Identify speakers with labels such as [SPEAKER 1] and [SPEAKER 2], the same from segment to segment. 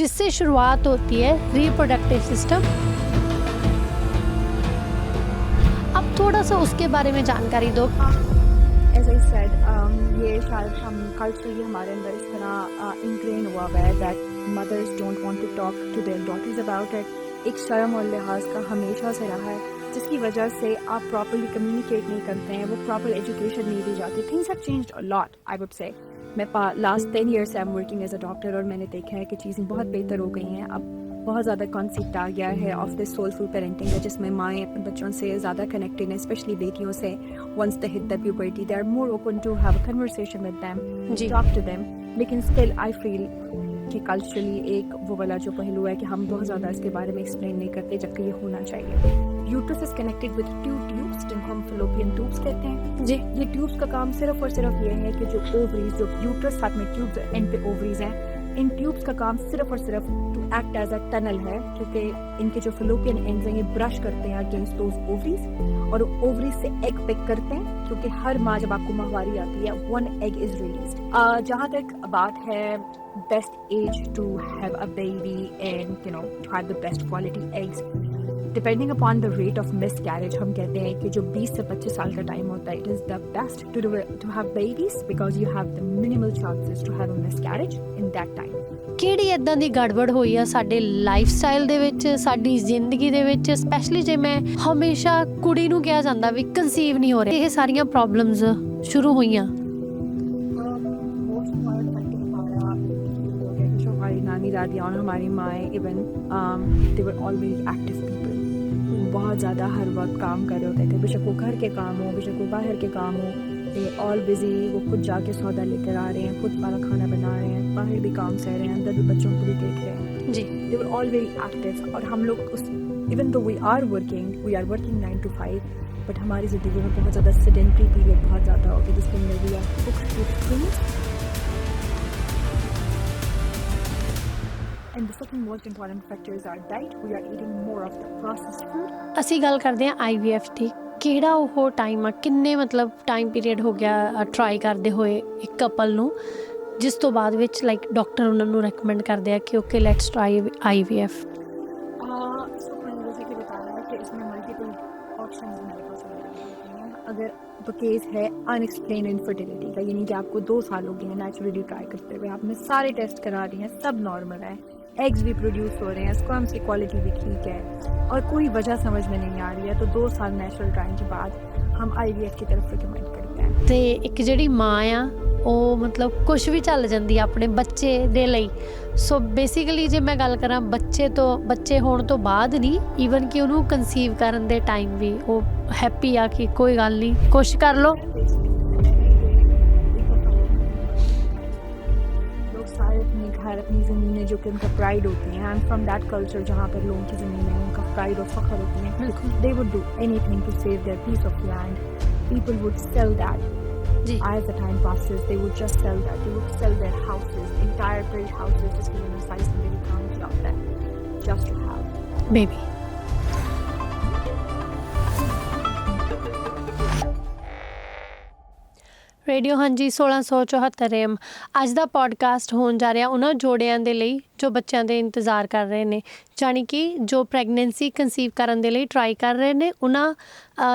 [SPEAKER 1] जिससे शुरुआत होती है रिप्रोडक्टिव सिस्टम। अब थोड़ा सा उसके बारे में जानकारी दो।
[SPEAKER 2] As I said, ये शायद हम कल्चरली हमारे अंदर इस तरह इंग्रेन हुआ है that mothers don't want to talk to their daughters about it. एक शर्म और लिहाज का हमेशा से रहा है, जिसकी वजह से आप प्रॉपरली कम्युनिकेट नहीं करते हैं, वो प्रॉपर एजुकेशन नहीं दी जाती। Things have changed a lot, I would say. मैं लास्ट 10 years से I am working as a doctor और मैंने देखा है कि चीज़ें बहुत बेहतर हो गई हैं। अब बहुत ज़्यादा कॉन्सेप्ट आ गया है ऑफ दिस सोलफुल पेरेंटिंग, जिसमें माएँ अपने बच्चों से ज़्यादा कनेक्टेड हैं, स्पेशली बेटियों से। Once they hit the puberty they are more open to have a conversation with them, talk to them. लेकिन स्टिल आई फील कि कल्चरली एक वो वाला जो पहलू है कि हम बहुत ज़्यादा इसके बारे में एक्सप्लेन नहीं करते, जबकि ये होना चाहिए। Uterus is connected with two tubes जिनको हम फलोपियन ट्यूब्स कहते हैं।
[SPEAKER 1] जी,
[SPEAKER 2] ये ट्यूब्स का काम सिर्फ और सिर्फ ये है कि जो ओवरीज, जो यूट्रस साथ में ट्यूब्स एंड पे ओवरीज हैं, इन ट्यूब्स का काम सिर्फ और सिर्फ to act as a tunnel है, क्योंकि इनके जो फलोपियन एंड्स हैं ये ब्रश करते हैं अगेंस्ट दोज ओवरीज और ओवरीज से एग पिक करते हैं, क्योंकि हर माँ जब आपको माहवारी आती है 1 egg इज रिलीज्ड। जहाँ तक बात है best age to have a baby and you know to have the best quality eggs, depending upon the rate of miscarriage, हम कहते हैं कि जो 20 से 25 साल का टाइम होता है, it is the best to have babies because you have the minimal chances to have a miscarriage in that time.
[SPEAKER 1] ਕਿਹੜੀ ਇਦਾਂ ਦੀ ਗੜਬੜ ਹੋਈ ਆ ਸਾਡੇ ਲਾਈਫ ਸਟਾਈਲ ਦੇ ਵਿੱਚ, ਸਾਡੀ ਜ਼ਿੰਦਗੀ ਦੇ ਵਿੱਚ, ਸਪੈਸ਼ਲੀ ਜੇ ਮੈਂ ਹਮੇਸ਼ਾ ਕੁੜੀ ਨੂੰ ਕਿਹਾ ਜਾਂਦਾ ਵੀ ਕਨਸੀਵ ਨਹੀਂ ਹੋ ਰਿਹਾ, ਇਹ ਸਾਰੀਆਂ ਪ੍ਰੋਬਲਮਸ ਸ਼ੁਰੂ ਹੋਈਆਂ।
[SPEAKER 2] हमारी नानी दादी और हमारी माएँ even they were always active people, बहुत ज़्यादा हर वक्त काम कर रहे होते थे, बेशक वो घर के काम हो, बेशक वो बाहर के काम हो, दे ऑल बिजी। वो खुद जाके सौदा लेकर आ रहे हैं, खुद वाला खाना बना रहे हैं, बाहर भी काम सह रहे हैं, अंदर भी बच्चों को भी देख रहे हैं।
[SPEAKER 1] जी,
[SPEAKER 2] they were all very active. और हम लोग उस even though we are working 9 to 5, but हमारी ज़िंदगी में बहुत ज़्यादा सेडेंटरी पीरियड बहुत ज़्यादा हो गया, जिसके अंदर we are hooked with things. And the second most important factor is our diet. We are eating more of the processed food.
[SPEAKER 1] ਅਸੀਂ ਗੱਲ ਕਰਦੇ ਹਾਂ IVF ਦੀ। ਕਿਹੜਾ ਉਹ ਟਾਈਮ ਆ, ਕਿੰਨੇ ਮਤਲਬ ਟਾਈਮ ਪੀਰੀਅਡ ਹੋ ਗਿਆ ਟਰਾਈ ਕਰਦੇ ਹੋਏ ਇੱਕ ਕਪਲ ਨੂੰ, ਜਿਸ ਤੋਂ ਬਾਅਦ ਵਿੱਚ ਲਾਈਕ ਡਾਕਟਰ ਉਹਨਾਂ ਨੂੰ ਰეკਮੈਂਡ ਕਰਦੇ ਆ ਕਿ okay let's try IVF।
[SPEAKER 2] So मैंने जैसे कि बताया है कि इसमें मल्टीपल ऑप्शंस हमारे पास अवेलेबल हैं। अगर तो केस है अनएक्सप्लेन इनफर्टिलिटी का, यानी कि आपको 2 साल हो गए हैं नेचुरली ट्राई करते हुए, आपने सारे टेस्ट करा दिए हैं, सब नॉर्मल है, एग्स भी प्रोड्यूस हो रहे हैं, स्पर्म्स की क्वालिटी भी ठीक है और कोई वजह समझ में नहीं आ रही है, तो 2 साल नेचुरल ट्राइंग के बाद हम IVF की तरफ रिकमेंड करते हैं।
[SPEAKER 1] ਤੇ ਇੱਕ ਜਿਹੜੀ ਮਾਂ ਆ ਉਹ ਮਤਲਬ ਕੁਛ ਵੀ ਚੱਲ ਜਾਂਦੀ ਆ ਆਪਣੇ ਬੱਚੇ ਦੇ ਲਈ। ਸੋ ਬੇਸਿਕਲੀ ਜੇ ਮੈਂ ਗੱਲ ਕਰਾਂ ਬੱਚੇ ਹੋਣ ਤੋਂ ਬਾਅਦ ਨਹੀਂ, ਈਵਨ ਕਿ ਉਹਨੂੰ ਕਨਸੀਵ ਕਰਨ ਦੇ ਟਾਈਮ ਵੀ ਉਹ ਹੈਪੀ ਆ ਕਿ ਕੋਈ ਗੱਲ ਨਹੀਂ, ਕੋਸ਼ਿਸ਼ ਕਰ ਲਓ।
[SPEAKER 2] लोग सारे अपने घर, अपनी ज़मीनें जो कि उनका प्राइड होती हैं, एंड फ्रॉम दैट कल्चर जहाँ पर लोगों की ज़मीनें उनका प्राइड और फख्र होती हैं, they would do anything to save their piece of land. People would sell that.
[SPEAKER 1] जी,
[SPEAKER 2] As the time passes, they would just sell that. They would sell their houses, entire built houses, just given the size and the county of them, just to have
[SPEAKER 1] baby. Radio ਹਾਂਜੀ 1674 AM ਅੱਜ ਦਾ podcast ਹੋਣ ਜਾ ਰਿਹਾ ਉਹਨਾਂ ਜੋੜਿਆਂ ਦੇ ਲਈ ਜੋ ਬੱਚਿਆਂ ਦੇ ਇੰਤਜ਼ਾਰ ਕਰ ਰਹੇ ਨੇ, ਜਾਣੀ ਕਿ ਜੋ ਪ੍ਰੈਗਨੈਂਸੀ ਕਨਸੀਵ ਕਰਨ ਦੇ ਲਈ ਟਰਾਈ ਕਰ ਰਹੇ ਨੇ ਉਹਨਾਂ,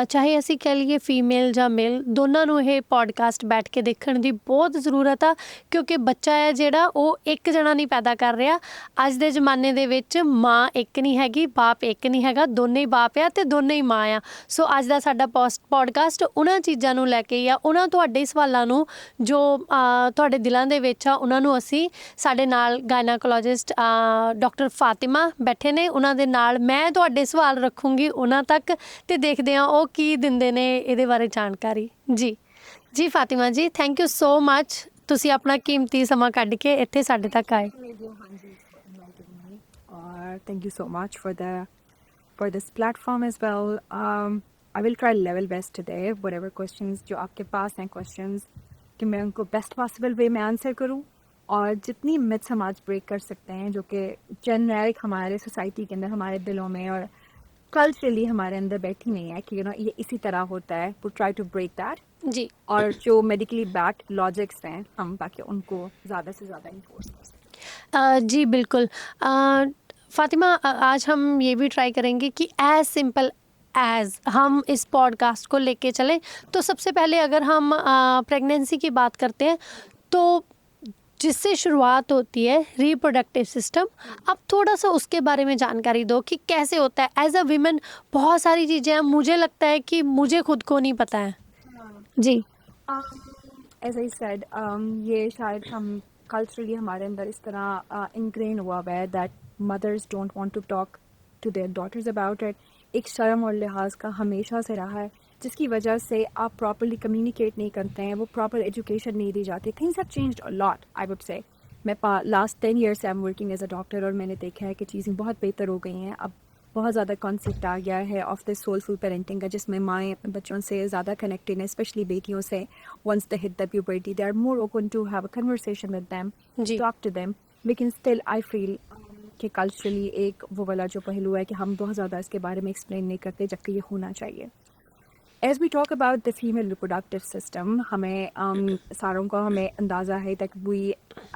[SPEAKER 1] ਚਾਹੇ ਅਸੀਂ ਕਹਿ ਲਈਏ ਫੀਮੇਲ ਜਾਂ ਮੇਲ, ਦੋਨਾਂ ਨੂੰ ਇਹ ਪੋਡਕਾਸਟ ਬੈਠ ਕੇ ਦੇਖਣ ਦੀ ਬਹੁਤ ਜ਼ਰੂਰਤ ਆ, ਕਿਉਂਕਿ ਬੱਚਾ ਹੈ ਜਿਹੜਾ ਉਹ ਇੱਕ ਜਣਾ ਨਹੀਂ ਪੈਦਾ ਕਰ ਰਿਹਾ। ਅੱਜ ਦੇ ਜ਼ਮਾਨੇ ਦੇ ਵਿੱਚ ਮਾਂ ਇੱਕ ਨਹੀਂ ਹੈਗੀ, ਬਾਪ ਇੱਕ ਨਹੀਂ ਹੈਗਾ, ਦੋਨੇ ਹੀ ਬਾਪ ਆ ਅਤੇ ਦੋਨੇ ਹੀ ਮਾਂ ਆ। ਸੋ ਅੱਜ ਦਾ ਸਾਡਾ ਪੋਡਕਾਸਟ ਉਹਨਾਂ ਚੀਜ਼ਾਂ ਨੂੰ ਲੈ ਕੇ ਹੀ ਆ, ਉਹਨਾਂ ਤੁਹਾਡੇ ਸਵਾਲਾਂ ਨੂੰ ਜੋ ਤੁਹਾਡੇ ਦਿਲਾਂ ਦੇ ਵਿੱਚ ਆ, ਉਹਨਾਂ ਨੂੰ ਅਸੀਂ ਸਾਡੇ ਨਾਲ ਗਾਇਨਾਕੋਲੋਜਿਸਟ ਡਾਕਟਰ ਫਾਤਿਮਾ ਬੈਠੇ ਨੇ, ਉਹਨਾਂ ਦੇ ਨਾਲ ਮੈਂ ਤੁਹਾਡੇ ਸਵਾਲ ਰੱਖੂੰਗੀ ਉਹਨਾਂ ਤੱਕ ਅਤੇ ਦੇਖਦੇ ਹਾਂ ਉਹ ਕੀ ਦਿੰਦੇ ਨੇ ਇਹਦੇ ਬਾਰੇ ਜਾਣਕਾਰੀ। ਜੀ ਫਾਤਿਮਾ ਜੀ, ਥੈਂਕ ਯੂ ਸੋ ਮੱਚ, ਤੁਸੀਂ ਆਪਣਾ ਕੀਮਤੀ ਸਮਾਂ ਕੱਢ ਕੇ ਇੱਥੇ ਸਾਡੇ ਤੱਕ ਆਏ।
[SPEAKER 2] और thank you so much for this platform as well. I will try level best today, whatever questions जो आपके पास हैं questions, कि मैं उनको best possible way में आंसर करूँ और जितनी मिथ्स हम आज ब्रेक कर सकते हैं जो कि जेनरिक हमारे सोसाइटी के अंदर, हमारे दिलों में और कल्चरली हमारे अंदर बैठी नहीं है कि ये इसी तरह होता है, वो ट्राई टू ब्रेक दैट।
[SPEAKER 1] जी,
[SPEAKER 2] और जो मेडिकली बैक्ड लॉजिक्स हैं हम बाकी उनको ज़्यादा से ज़्यादा इन्फोर्स कर सकते हैं।
[SPEAKER 1] जी बिल्कुल। फातिमा, आज हम ये भी ट्राई करेंगे कि एज सिंपल एज हम इस पॉडकास्ट को लेके चलें। तो सबसे पहले अगर हम प्रेगनेंसी की बात करते हैं, तो जिससे शुरुआत होती है रिप्रोडक्टिव सिस्टम, अब थोड़ा सा उसके बारे में जानकारी दो कि कैसे होता है। एज अ वीमेन बहुत सारी चीज़ें हैं, मुझे लगता है कि मुझे खुद को नहीं पता है। जी।
[SPEAKER 2] एज आई सेड, ये शायद हम कल्चरली हमारे अंदर इस तरह इनग्रेन हुआ हुआ है that mothers don't want to talk to their daughters about it. एक शर्म और लिहाज का हमेशा से रहा है, जिसकी वजह से आप प्रॉपरली कम्युनिकेट नहीं करते हैं, वो प्रॉपर एजुकेशन नहीं दी जाती। Things have changed a lot, I would say. मैं लास्ट 10 ईयर से I am working as a doctor, और मैंने देखा है कि चीज़ें बहुत बेहतर हो गई हैं। अब बहुत ज़्यादा कॉन्सेप्ट आ गया है ऑफ द सोलफुल पेरेंटिंग का, जिसमें माएँ अपने बच्चों से ज़्यादा कनेक्टेड हैं, स्पेशली बेटियों से। Once they hit the puberty, they are more open to have a conversation with them,
[SPEAKER 1] जी।
[SPEAKER 2] Talk to them. लेकिन स्टिल आई फील कि कल्चरली एक वो वाला जो पहलू है कि हम बहुत ज़्यादा इसके बारे में एक्सप्लेन नहीं करते, जबकि ये होना चाहिए। As we talk about the female reproductive system, हमें सारों का हमें अंदाज़ा है that we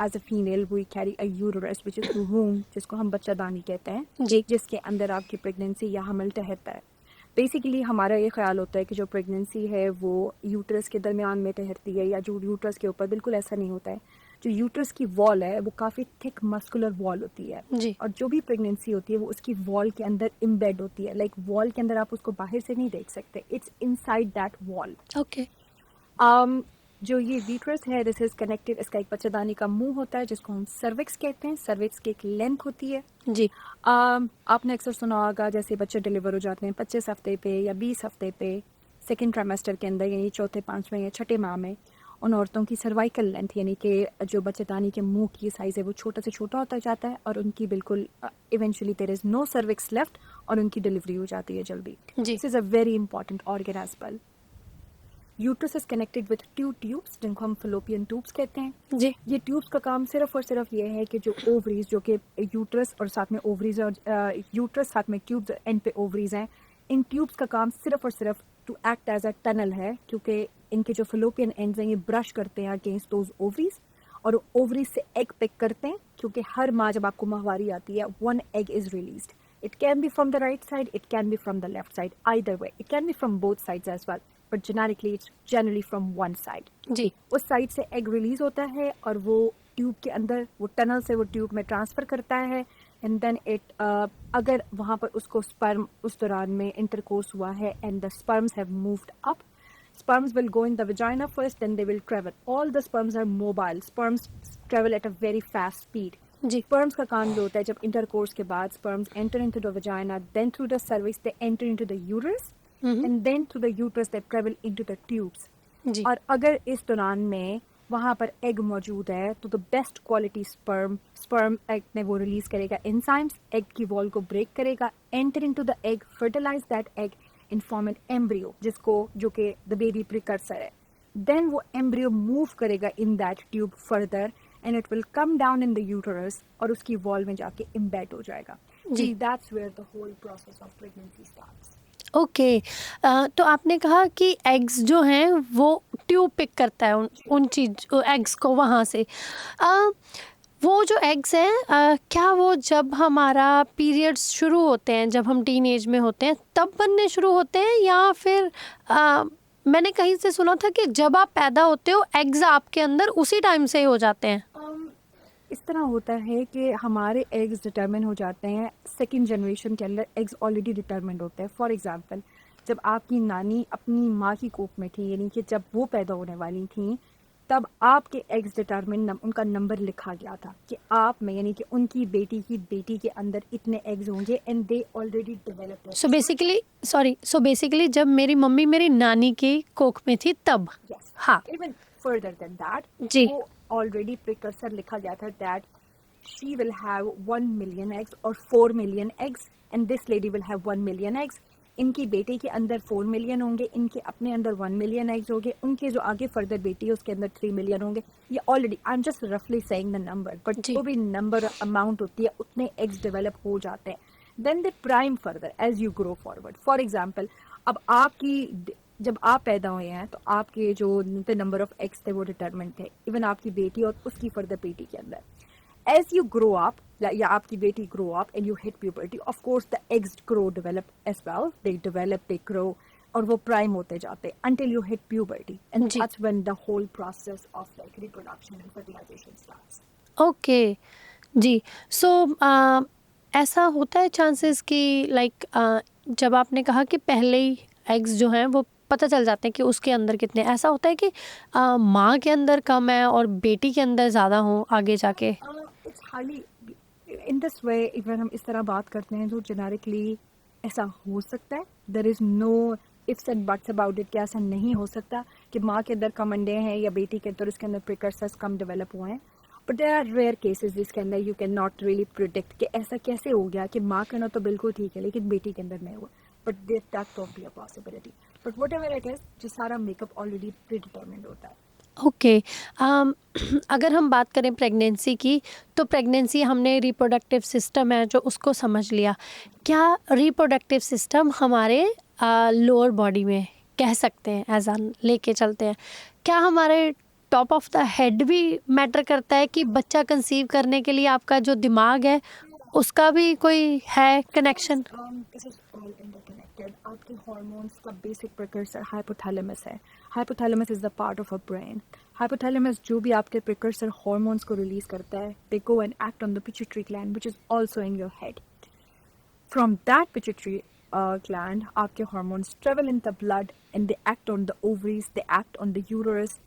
[SPEAKER 2] as a female we carry a uterus which is the womb, जिसको हम बच्चादानी कहते हैं,
[SPEAKER 1] जी।
[SPEAKER 2] जिसके अंदर आपकी प्रेगनेंसी या हमल ठहरता है। बेसिकली हमारा ये ख्याल होता है कि जो प्रेगनेंसी है वो यूट्रस के दरमियान में ठहरती है, या जो यूट्रस के ऊपर। बिल्कुल ऐसा नहीं होता है। जो यूट्रस की वॉल है वो काफ़ी थिक मस्कुलर वॉल होती है,
[SPEAKER 1] जी।
[SPEAKER 2] और जो भी प्रेगनेंसी होती है वो उसकी वॉल के अंदर इम्बेड होती है। लाइक वॉल के अंदर आप उसको बाहर से नहीं देख सकते, it's inside that wall.
[SPEAKER 1] Okay.
[SPEAKER 2] जो ये यूट्रस है, दिस इज कनेक्टेड, इसका एक बच्चादानी का मुंह होता है जिसको हम सर्विक्स कहते हैं। सर्विक्स की एक लेंथ होती है।
[SPEAKER 1] जी।
[SPEAKER 2] आपने अक्सर सुना होगा जैसे बच्चे डिलीवर हो जाते हैं 25 हफ्ते पे या 20 हफ्ते पे, सेकेंड ट्राइमेस्टर के अंदर, यानी चौथे, पाँचवें या छठे माह में, उन औरतों की सर्वाइकल लेंथ, यानी कि जो बच्चेदानी के मुंह की साइज़ है वो छोटा से छोटा होता जाता है, और उनकी बिल्कुल eventually there is no cervix left, और उनकी डिलीवरी हो जाती है जल्दी।
[SPEAKER 1] जी।
[SPEAKER 2] This is a very important organ as well. Uterus is connected with two tubes, जिनको हम फलोपियन ट्यूब्स कहते हैं।
[SPEAKER 1] जी।
[SPEAKER 2] ये ट्यूब्स का काम सिर्फ और सिर्फ ये है कि जो ओवरीज, जो कि यूट्रस और साथ में ओवरीज, और यूट्रस साथ में ट्यूब्स, एंड पे ओवरीज हैं, इन ट्यूब्स का काम सिर्फ और सिर्फ to act as a tunnel है, क्योंकि इनके जो फलोपियन एंड्स हैं ये ब्रश करते हैं अगेंस्ट दोज ओवरीज, और ओवरीज से एग पिक करते हैं। क्योंकि हर माह जब आपको माहवारी आती है, one egg is released. It can be from the right side, it can be from the left side, either way. It can be from both sides as well, but genetically it's generally from one side.
[SPEAKER 1] जी।
[SPEAKER 2] उस side से egg release होता है, और वो tube के अंदर, वो टनल से वो ट्यूब में ट्रांसफ़र करता है, एंड देन इट, अगर वहाँ पर उसको स्पर्म उस दौरान में इंटरकोर्स हुआ है, and the sperms have moved up, sperms will go in the vagina first, then they will travel. All the sperms are mobile. Sperms travel at a very fast speed.
[SPEAKER 1] जी।
[SPEAKER 2] Sperms का काम ये होता है, जब intercourse के बाद sperms enter into the vagina, then through the cervix they enter into the uterus, and then through the uterus they travel into the tubes.
[SPEAKER 1] जी।
[SPEAKER 2] और अगर इस दौरान में वहाँ पर एग मौजूद है, तो the best quality sperm egg ने वो रिलीज करेगा एंजाइम्स, एग की वॉल को ब्रेक करेगा, enter into the egg, fertilize that egg in form an embryo, जिसको, जो कि द बेबी प्रिकर्सर है। देन वो एम्ब्रियो मूव करेगा in that tube further, and it will come down in the uterus, और उसकी वॉल में जाके इम्बेड हो जाएगा।
[SPEAKER 1] जी।
[SPEAKER 2] That's where the whole process of pregnancy starts.
[SPEAKER 1] Okay. तो आपने कहा कि एग्स जो हैं वो ट्यूब पिक करता है उन चीज एग्स को वहाँ से। वो जो एग्स हैं, क्या वो जब हमारा पीरियड्स शुरू होते हैं, जब हम टीन एज में होते हैं, तब बनने शुरू होते हैं, या फिर मैंने कहीं से सुना था कि जब आप पैदा होते हो एग्स आपके अंदर उसी टाइम से ही हो जाते हैं?
[SPEAKER 2] इस तरह होता है कि हमारे एग्स डिटर्मिन हो जाते हैं सेकंड जनरेशन के अंदर, एग्स ऑलरेडी डिटर्मिन्ड होते हैं। फॉर एग्जांपल, जब आपकी नानी अपनी माँ की कोख में थी, यानी कि जब वो पैदा होने वाली थी, तब आपके एग्स डिटर्मिन, उनका नंबर लिखा गया था कि आप में, यानी कि उनकी बेटी की बेटी के अंदर इतने एग्स होंगे, and they already developed.
[SPEAKER 1] So basically जब मेरी मम्मी मेरी नानी की कोख में थी तब?
[SPEAKER 2] यस।
[SPEAKER 1] हाँ।
[SPEAKER 2] इवन फर्दर देन दैट,
[SPEAKER 1] जी।
[SPEAKER 2] वो ऑलरेडी प्रिकर्सर लिखा गया था that she will have 1 million eggs और 4 million eggs, and this lady will have 1 million eggs. इनकी बेटे के अंदर 4 मिलियन होंगे, इनके अपने अंदर 1 मिलियन एग्स होंगे, उनके जो आगे फर्दर बेटी है उसके अंदर 3 मिलियन होंगे। ये ऑलरेडी, आई एम जस्ट रफली सेइंग द नंबर, बट जो भी नंबर अमाउंट होती है उतने एग्स डेवलप हो जाते हैं। Then they prime further as you grow forward. For example, अब आपकी, जब आप पैदा हुए हैं तो आपके जो नंबर ऑफ एग्स थे वो डिटरमिन्ड थे, इवन आपकी बेटी और उसकी फर्दर बेटी के अंदर। As you grow up, या आपकी बेटी grow up and you hit puberty, of course the eggs grow, develop as well. They develop, they grow, और वो prime होते जाते until you hit puberty, and
[SPEAKER 1] जी
[SPEAKER 2] that's when the whole process of like reproduction and fertilization starts.
[SPEAKER 1] Okay जी so ऐसा होता है chances कि लाइक जब आपने कहा कि पहले ही एग्स जो हैं वो पता चल जाते हैं कि उसके अंदर कितने, ऐसा होता है कि माँ के अंदर कम है और बेटी के अंदर ज़्यादा हो आगे जाके?
[SPEAKER 2] It's hardly in this way. Even हम इस तरह बात करते हैं तो जेनेटिकली ऐसा हो सकता है. There is no ifs and buts about it कि ऐसा नहीं हो सकता कि माँ के अंदर कम अंडे हैं या बेटी के अंदर उसके अंदर प्रिकर्सर्स कम डेवलप हुए हैं. But there are rare cases जिसके अंदर you can not really predict कि ऐसा कैसे हो गया कि माँ के अंदर तो बिल्कुल ठीक है लेकिन बेटी के अंदर नहीं हुआ. But that can be a possibility. But whatever it is, जो सारा मेकअप ऑलरेडी प्रीडिटरमाइंड होता है.
[SPEAKER 1] ओके अगर हम बात करें प्रेगनेंसी की, तो प्रेगनेंसी हमने रिप्रोडक्टिव सिस्टम है जो उसको समझ लिया. क्या रिप्रोडक्टिव सिस्टम हमारे लोअर बॉडी में कह सकते हैं एज अन लेके चलते हैं, क्या हमारे टॉप ऑफ द हेड भी मैटर करता है कि बच्चा कंसीव करने के लिए आपका जो दिमाग है उसका भी कोई है connection?
[SPEAKER 2] This is all interconnected. आपके hormones का basic precursor hypothalamus है. Hypothalamus is the part of our brain. Hypothalamus जो भी आपके precursor hormones को release करता है, they go and act on the pituitary gland, which is also in your head. From that pituitary gland, आपके hormones travel in the blood and they act on the ovaries, they act on the uterus.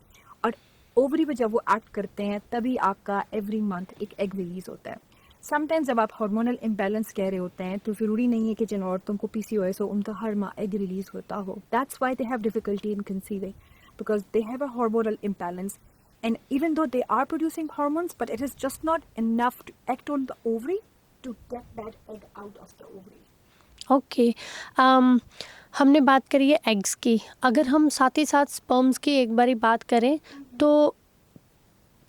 [SPEAKER 2] और ovary पे जब वो act करते हैं तभी आपका every month एक एग रिलीज होता है. समटाइम्स जब आप हार्मोनल इम्बैलेंस कह रहे होते हैं तो ज़रूरी नहीं है कि जिन औरतों को PCOS हो उनका हर माह एग रिलीज होता हो. That's why they have difficulty in conceiving because they have a hormonal imbalance. And even though they are producing hormones, but it is just not enough to act on the ovary to get that egg out of the ovary.
[SPEAKER 1] Okay हमने बात करी है eggs की. अगर हम साथ ही साथ sperms की एक बारी बात करें तो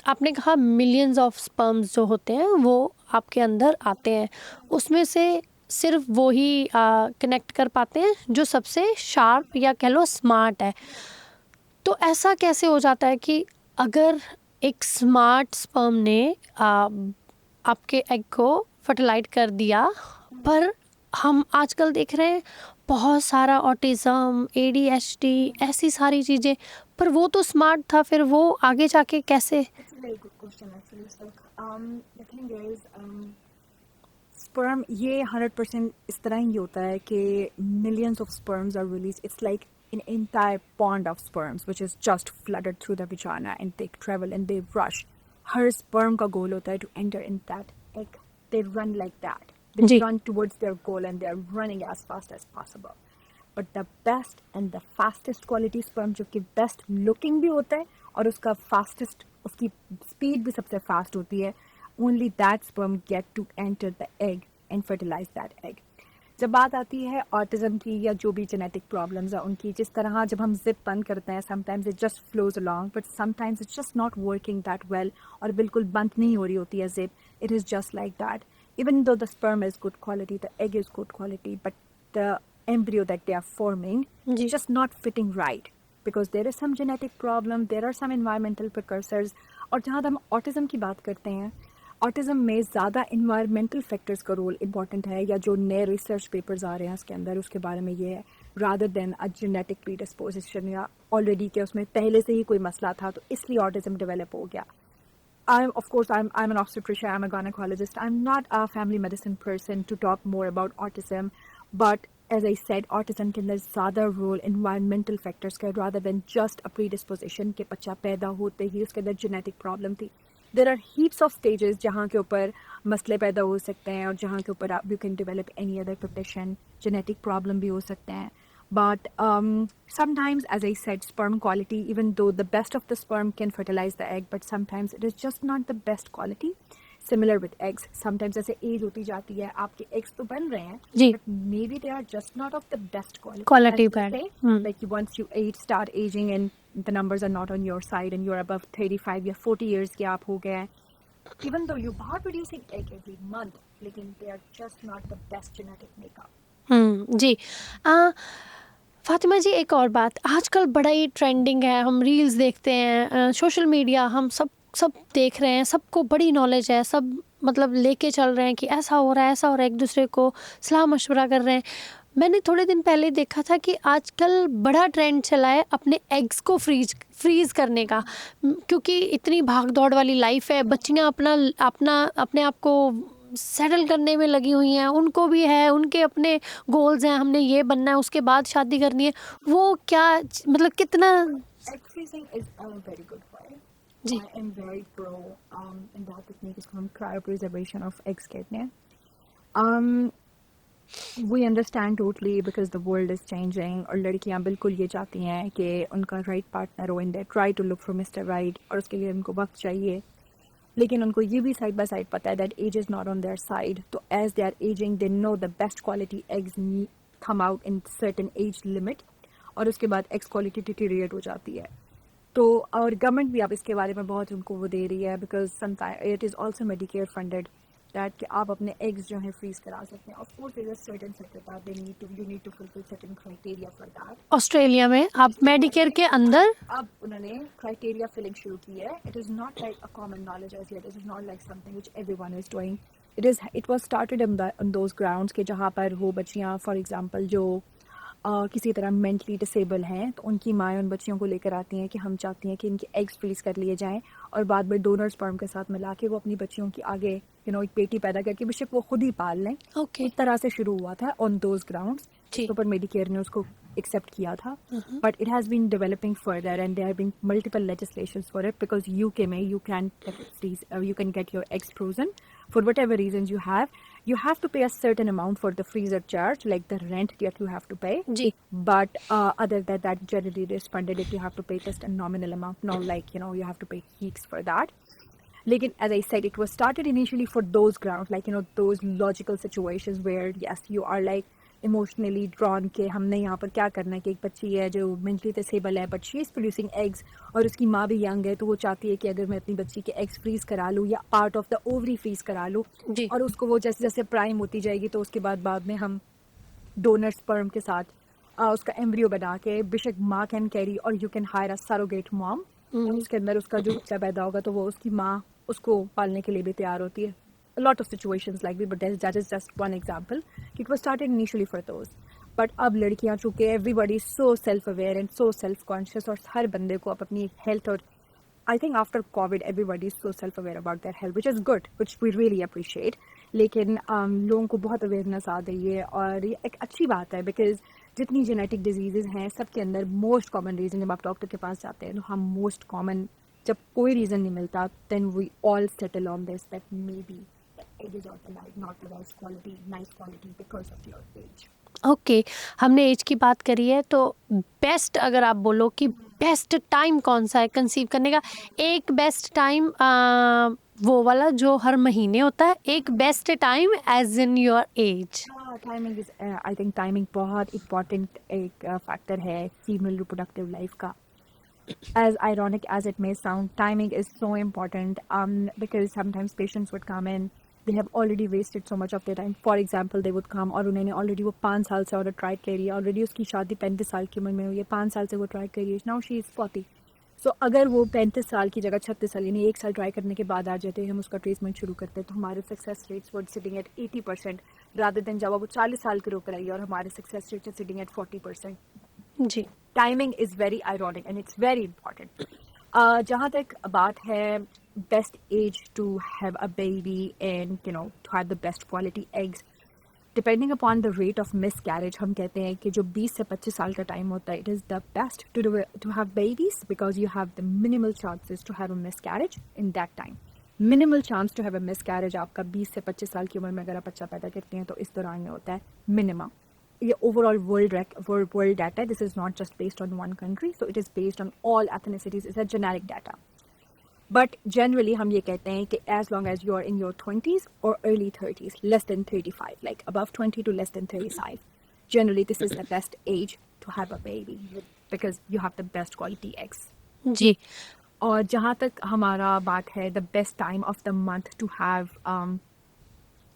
[SPEAKER 1] आपने कहा मिलियंस ऑफ स्पर्म्स जो होते हैं वो आपके अंदर आते हैं, उसमें से सिर्फ वो ही कनेक्ट कर पाते हैं जो सबसे शार्प या कह लो स्मार्ट है. तो ऐसा कैसे हो जाता है कि अगर एक स्मार्ट स्पर्म ने आपके एग को फर्टिलाइज कर दिया, पर हम आजकल देख रहे हैं बहुत सारा ऑटिज़म, ADHD, ऐसी सारी चीज़ें, पर वो तो स्मार्ट था, फिर वो आगे जाके कैसे?
[SPEAKER 2] It's a very good question actually. So, the thing is, sperm ये 100% इस तरह ही होता है कि millions of sperms are released. It's like an entire pond of sperms which is just flooded through the vagina and they travel and they rush. Her sperm का goal होता है to enter in that egg. They run like that. They
[SPEAKER 1] ji.
[SPEAKER 2] run towards their goal and they are running as fast as possible. But the best and the fastest quality sperm जो कि best looking भी होता है और उसका fastest, उसकी speed भी सबसे fast होती है, only that sperm get to enter the egg and fertilize that egg. जब बात आती है ऑटिज्म की या जो भी जेनेटिक प्रॉब्लम्स है उनकी, जिस तरह जब हम जिप बंद करते हैं sometimes it just flows along but sometimes it's just not working that well और बिल्कुल बंद नहीं हो रही होती है zip. It is just like that. Even though the sperm is good quality, the egg is good quality, but the embryo that they are forming
[SPEAKER 1] जी.
[SPEAKER 2] is just not fitting right because there is some genetic problem, there are some environmental precursors. और जहाँ हम autism की बात करते हैं, autism में ज़्यादा environmental factors का रोल important है, या जो नए research papers आ रहे हैं उसके अंदर उसके बारे में ये है, rather than a genetic predisposition या already के उसमें पहले से ही कोई मसला था तो इसलिए autism develop हो गया. I'm an obstetrician, I'm a gynecologist. I'm not a family medicine person to talk more about autism, but as I said, autism के अंदर ज़्यादा role environmental factors का rather than just a predisposition कि बच्चा पैदा होते ही उसके अंदर genetic problem थी. There are heaps of stages जहाँ के ऊपर मसले पैदा हो सकते हैं और जहाँ के ऊपर you can develop any other condition, genetic problem भी हो सकते हैं. But sometimes, as I said, sperm quality, even though the best of the sperm can fertilize the egg, but sometimes it is just not the best quality. Similar with eggs. Sometimes जैसे age होती जाती है, आपके eggs तो बन रहे हैं,
[SPEAKER 1] जी.
[SPEAKER 2] but maybe they are just not of the best quality.
[SPEAKER 1] Quality
[SPEAKER 2] as they
[SPEAKER 1] bad.
[SPEAKER 2] say. Like once you start aging and the numbers are not on your side and you're above 35 या 40 years के आप हो गए हैं, even though you are producing egg every month, लेकिन they are just not the best genetic makeup.
[SPEAKER 1] जी. फातिमा जी, एक और बात, आजकल बड़ा ही ट्रेंडिंग है, हम रील्स देखते हैं, सोशल मीडिया, हम सब सब देख रहे हैं, सबको बड़ी नॉलेज है, सब मतलब लेके चल रहे हैं कि ऐसा हो रहा है, ऐसा हो रहा है, एक दूसरे को सलाह मशवरा कर रहे हैं। मैंने थोड़े दिन पहले देखा था कि आजकल बड़ा ट्रेंड चला है अपने एग्स को फ्रीज करने का, क्योंकि इतनी भाग दौड़ वाली लाइफ है, बच्चियां अपना अपना अपने आप को सेटल करने में लगी हुई हैं, उनको भी है, उनके अपने गोल्स हैं, हमने ये बनना है, उसके बाद शादी करनी है। वो क्या मतलब कितना
[SPEAKER 2] Egg freezing is a very good way.
[SPEAKER 1] Ji
[SPEAKER 2] I am very pro in that technique is called cryopreservation of eggs कहते हैं. Um, we understand totally because the world is changing और लड़कियां बिल्कुल ये चाहती हैं कि उनका right partner हो and they try to look for Mr. Right और उसके लिए उनको वक्त चाहिए, लेकिन उनको ये भी साइड बाय साइड पता है that age is not on their side. तो as they are aging they know the best quality eggs come out in certain age limit और उसके बाद eggs quality deteriorate हो जाती है. तो और गवर्नमेंट भी अब इसके बारे में बहुत उनको वो दे रही है because it is also Medicare funded that कि आप अपने एग्स जो है फ्रीज करा सकते हैं. Of course there is a certain setup they need to you need to fulfil certain criteria for that.
[SPEAKER 1] Australia में आप मेडिकेयर के अंदर
[SPEAKER 2] अब उन्होंने क्राइटेरिया फिलिंग शुरू की है. It is not like a common knowledge as yet. It is not like something which everyone is doing. It was started on those grounds के जहाँ पर वो बच्चियाँ फॉर एग्जांपल जो किसी तरह मेंटली डिसेबल हैं तो उनकी माएँ उन बच्चियों को लेकर आती हैं कि हम चाहती हैं कि इनके एग्स फ्रीज कर लिए जाएं और बाद में डोनर स्पर्म के साथ मिला के वो अपनी बच्चियों की आगे एक बेटी पैदा करके बेशक वो खुद ही पाल लें.
[SPEAKER 1] ओके
[SPEAKER 2] इस तरह से शुरू हुआ था ऑन दोज ग्राउंड्स.
[SPEAKER 1] जी
[SPEAKER 2] तो पर मेडिकेयर ने उसको एक्सेप्ट किया था. But it has been developing further and there have been multiple legislations for it because UK में you can get your eggs frozen for whatever reasons you have to pay a certain amount for the freezer charge, like the rent that you have to pay.
[SPEAKER 1] जी
[SPEAKER 2] But other than that, generally it is funded if you have to pay just a nominal amount, not like you have to pay heaps for that. Lekin, as I said, it was started initially for those grounds, like those logical situations where yes, you are like emotionally drawn के हमने यहाँ पर क्या करना है कि एक बच्ची है जो मेंटली डिसेबल है but she is producing eggs और उसकी माँ भी यंग है तो वो चाहती है कि अगर मैं अपनी बच्ची के एग्स फ्रीज करा लूँ या part of the ovary freeze करा लूँ
[SPEAKER 1] जी
[SPEAKER 2] और उसको वो जैसे जैसे प्राइम होती जाएगी तो उसके बाद में हम डोनर स्पर्म के साथ उसका एम्ब्रियो बना के बेशक माँ कैन कैरी और you can hire a surrogate mom. उसके अंदर उसका जो बच्चा पैदा होगा तो वो उसकी माँ उसको पालने के लिए भी तैयार होती है. A lot of situations like this, but that is just one example. It was started initially for those. But अब लड़कियाँ चूँकि everybody is so self-aware and so self-conscious और हर बंदे को अपनी health और I think after COVID everybody is so self-aware about their health, which is good, which we really appreciate. लेकिन लोगों को बहुत awareness आ गई है और ये एक अच्छी बात है because जितनी genetic diseases हैं सबके अंदर most common reason जब आप डॉक्टर के पास जाते हैं तो हम most common जब कोई reason नहीं मिलता then we all settle on this that maybe it is also like not the nice quality because of your age.
[SPEAKER 1] Okay हमने एज की बात करी है तो बेस्ट अगर आप बोलो कि बेस्ट टाइम कौन सा है कंसीव करने का, एक बेस्ट टाइम वो वाला जो हर महीने होता है, एक best time as in your age.
[SPEAKER 2] Timing is I think timing बहुत इम्पॉर्टेंट एक फैक्टर है फीमेल रिप्रोडक्टिव लाइफ का. As ironic as it may sound, timing is so important because sometimes patients would come in, they have already wasted so much of their time. For example, they would come और उन्होंने already वो 5 साल से और try करी है, already उसकी शादी 35 साल की उम्र में हुई है, 5 साल से वो ट्राई करी है, नाउ शी इज़ 40. सो अगर वो 35 साल की जगह 36 साल यानी 1 साल ट्राई करने के बाद आ जाते हैं हम उसका ट्रीटमेंट शुरू करते हैं तो हमारे success rates were sitting at 80% rather than जब वो 40 साल के होकर आई और हमारे success rates are sitting at 40%.
[SPEAKER 1] जी
[SPEAKER 2] timing is very ironic and it's very important. जहाँ तक बात है best age to have a baby and to have the best quality eggs, depending upon the rate of miscarriage, हम कहते हैं कि जो 20 से 25 साल का टाइम होता है it is the best to have babies because you have the minimal chances to have a miscarriage in that time. Minimal chance to have a miscarriage आपका 20 से 25 साल की उम्र में अगर आप बच्चा पैदा करते हैं तो इस दौरान में होता है minimum. ये overall world data, this is not just based on one country, so it is based on all ethnicities, it's a generic data. But generally हम ये कहते हैं कि as long as you are in your 20s or early 30s, less than 35, like above 20 to less than 35, generally this is the best age to have a baby because you have the best quality eggs.
[SPEAKER 1] जी
[SPEAKER 2] और जहाँ तक हमारा बात है the best time of the month to have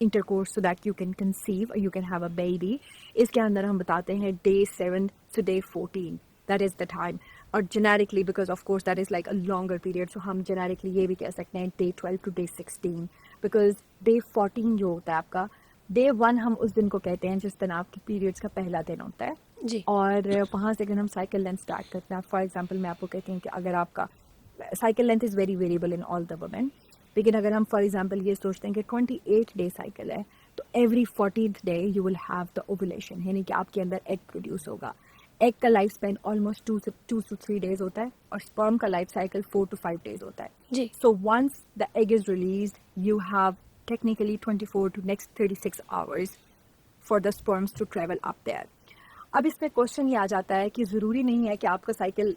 [SPEAKER 2] intercourse so that you can conceive or you can have a baby, इसके अंदर हम बताते हैं day 7 to day 14. That is the time. और generically because of course that is like a longer period, so हम जेनेरिकली ये भी कह सकते हैं day 12 to day 16, because day 14 जो होता है आपका, डे 1 हम उस दिन को कहते हैं जिस दिन आपके पीरियड्स का पहला दिन होता है।
[SPEAKER 1] जी
[SPEAKER 2] और वहाँ से अगर हम साइकिल लेंथ स्टार्ट करते हैं, फॉर एग्जांपल मैं आपको कहती हूँ कि अगर आपका cycle length is very variable in all the women, लेकिन अगर हम फॉर एग्जांपल ये सोचते हैं कि 28 डे साइकिल है, तो every 14th day you will have the ovulation, यानी कि आपके अंदर एग प्रोड्यूस होगा। एग का life span almost 2 to 3 days होता है और स्पर्म का लाइफ साइकिल 4 to 5 डेज होता है।
[SPEAKER 1] जी
[SPEAKER 2] So once the egg is released, you have technically 24 to next 36 hours for the sperms to travel up there. अब इसमें क्वेश्चन ये आ जाता है कि ज़रूरी नहीं है कि आपका साइकिल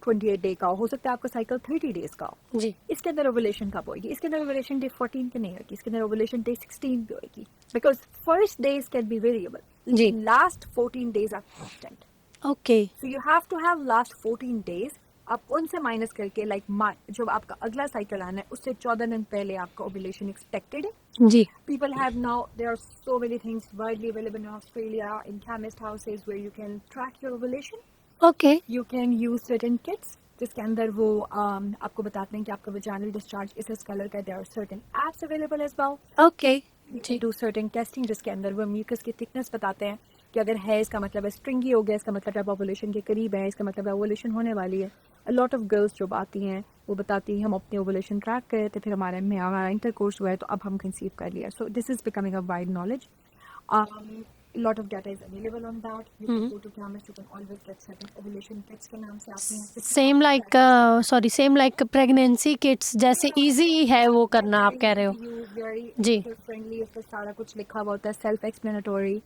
[SPEAKER 2] 28 डे का हो सकता है आपका साइकिल 30 डेज का हो।
[SPEAKER 1] जी
[SPEAKER 2] इसके अंदर ओवुलेशन कब होगी? इसके अंदर ओवुलेशन डे 14 पे नहीं होगी, इसके अंदर ओवुलेशन डे 16 पे होगी, because first days can be variable,
[SPEAKER 1] जी
[SPEAKER 2] last 14 days are constant.
[SPEAKER 1] Okay
[SPEAKER 2] So you have to have last 14 days, आप उनसे माइनस करके लाइक जब आपका अगला साइकिल आना है उससे 14 दिन पहले आपका ओवुलेशन एक्सपेक्टेड है।
[SPEAKER 1] जी
[SPEAKER 2] People have now, there are so many things widely available in Australia, in chemist houses where you can track your ovulation.
[SPEAKER 1] Okay
[SPEAKER 2] You can use certain kits जिसके अंदर वो आपको बताते हैं कि आपका vaginal discharge इस कलर का है। There are certain apps available as well.
[SPEAKER 1] Okay
[SPEAKER 2] You
[SPEAKER 1] जी
[SPEAKER 2] can do certain testing जिसके अंदर वो म्यूकस की थिकनेस बताते हैं कि अगर है इसका मतलब है स्ट्रिंगी हो गया, इसका मतलब है ओवुलेशन के करीब है, इसका मतलब है ओवुलेशन होने वाली है। अ लॉट ऑफ गर्ल्स जो आती हैं वो बताती हैं हम अपने ओवुलेशन ट्रैक कर रहे थे, फिर हमारा इंटरकोर्स हुआ है तो अब हम कंसीव कर लिया। सो this is becoming a wide knowledge. lot of data is available on that. You can go to chemist, you can always get certain ovulation kits के नाम से आते हैं।
[SPEAKER 1] Same like same like pregnancy kits जैसे easy है वो करना, आप कह रहे हो? जी
[SPEAKER 2] फ्रेंडली, इस पर सारा कुछ लिखा हुआ होता है, सेल्फ एक्सप्लेनेटरी।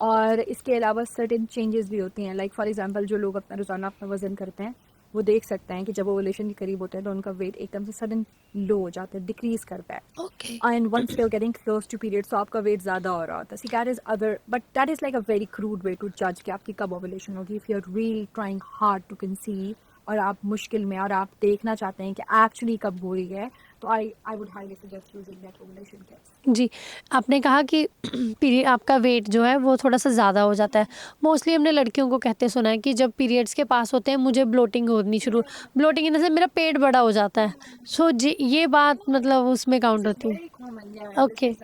[SPEAKER 2] और इसके अलावा सर्टेन चेंजेस भी होती हैं, लाइक फॉर एग्जांपल जो लोग अपना रोजाना अपना वजन करते हैं वो देख सकते हैं कि जब ओवुलेशन के करीब होते हैं तो उनका वेट एकदम से सडन लो हो जाता है, डिक्रीज करता है।
[SPEAKER 1] Okay
[SPEAKER 2] And once they're getting close to period, so आपका वेट ज़्यादा हो रहा होता है। See, that is other, but that is like a very crude way to judge कि आपकी कब ovulation होगी। If you're really trying hard to conceive और आप मुश्किल में और आप देखना चाहते हैं कि actually कब हो रही है, तो I would highly suggest using that ovulation kits.
[SPEAKER 1] जी आपने कहा कि पीरियड आपका वेट जो है वो थोड़ा सा ज़्यादा हो जाता है। मोस्टली हमने लड़कियों को कहते सुना है कि जब पीरियड्स के पास होते हैं मुझे ब्लोटिंग होनी शुरू, ब्लोटिंग इन द सेंस मेरा पेट बड़ा हो जाता है। सो जी ये बात मतलब उसमें काउंट होती है?
[SPEAKER 2] Very common, yeah.
[SPEAKER 1] Okay.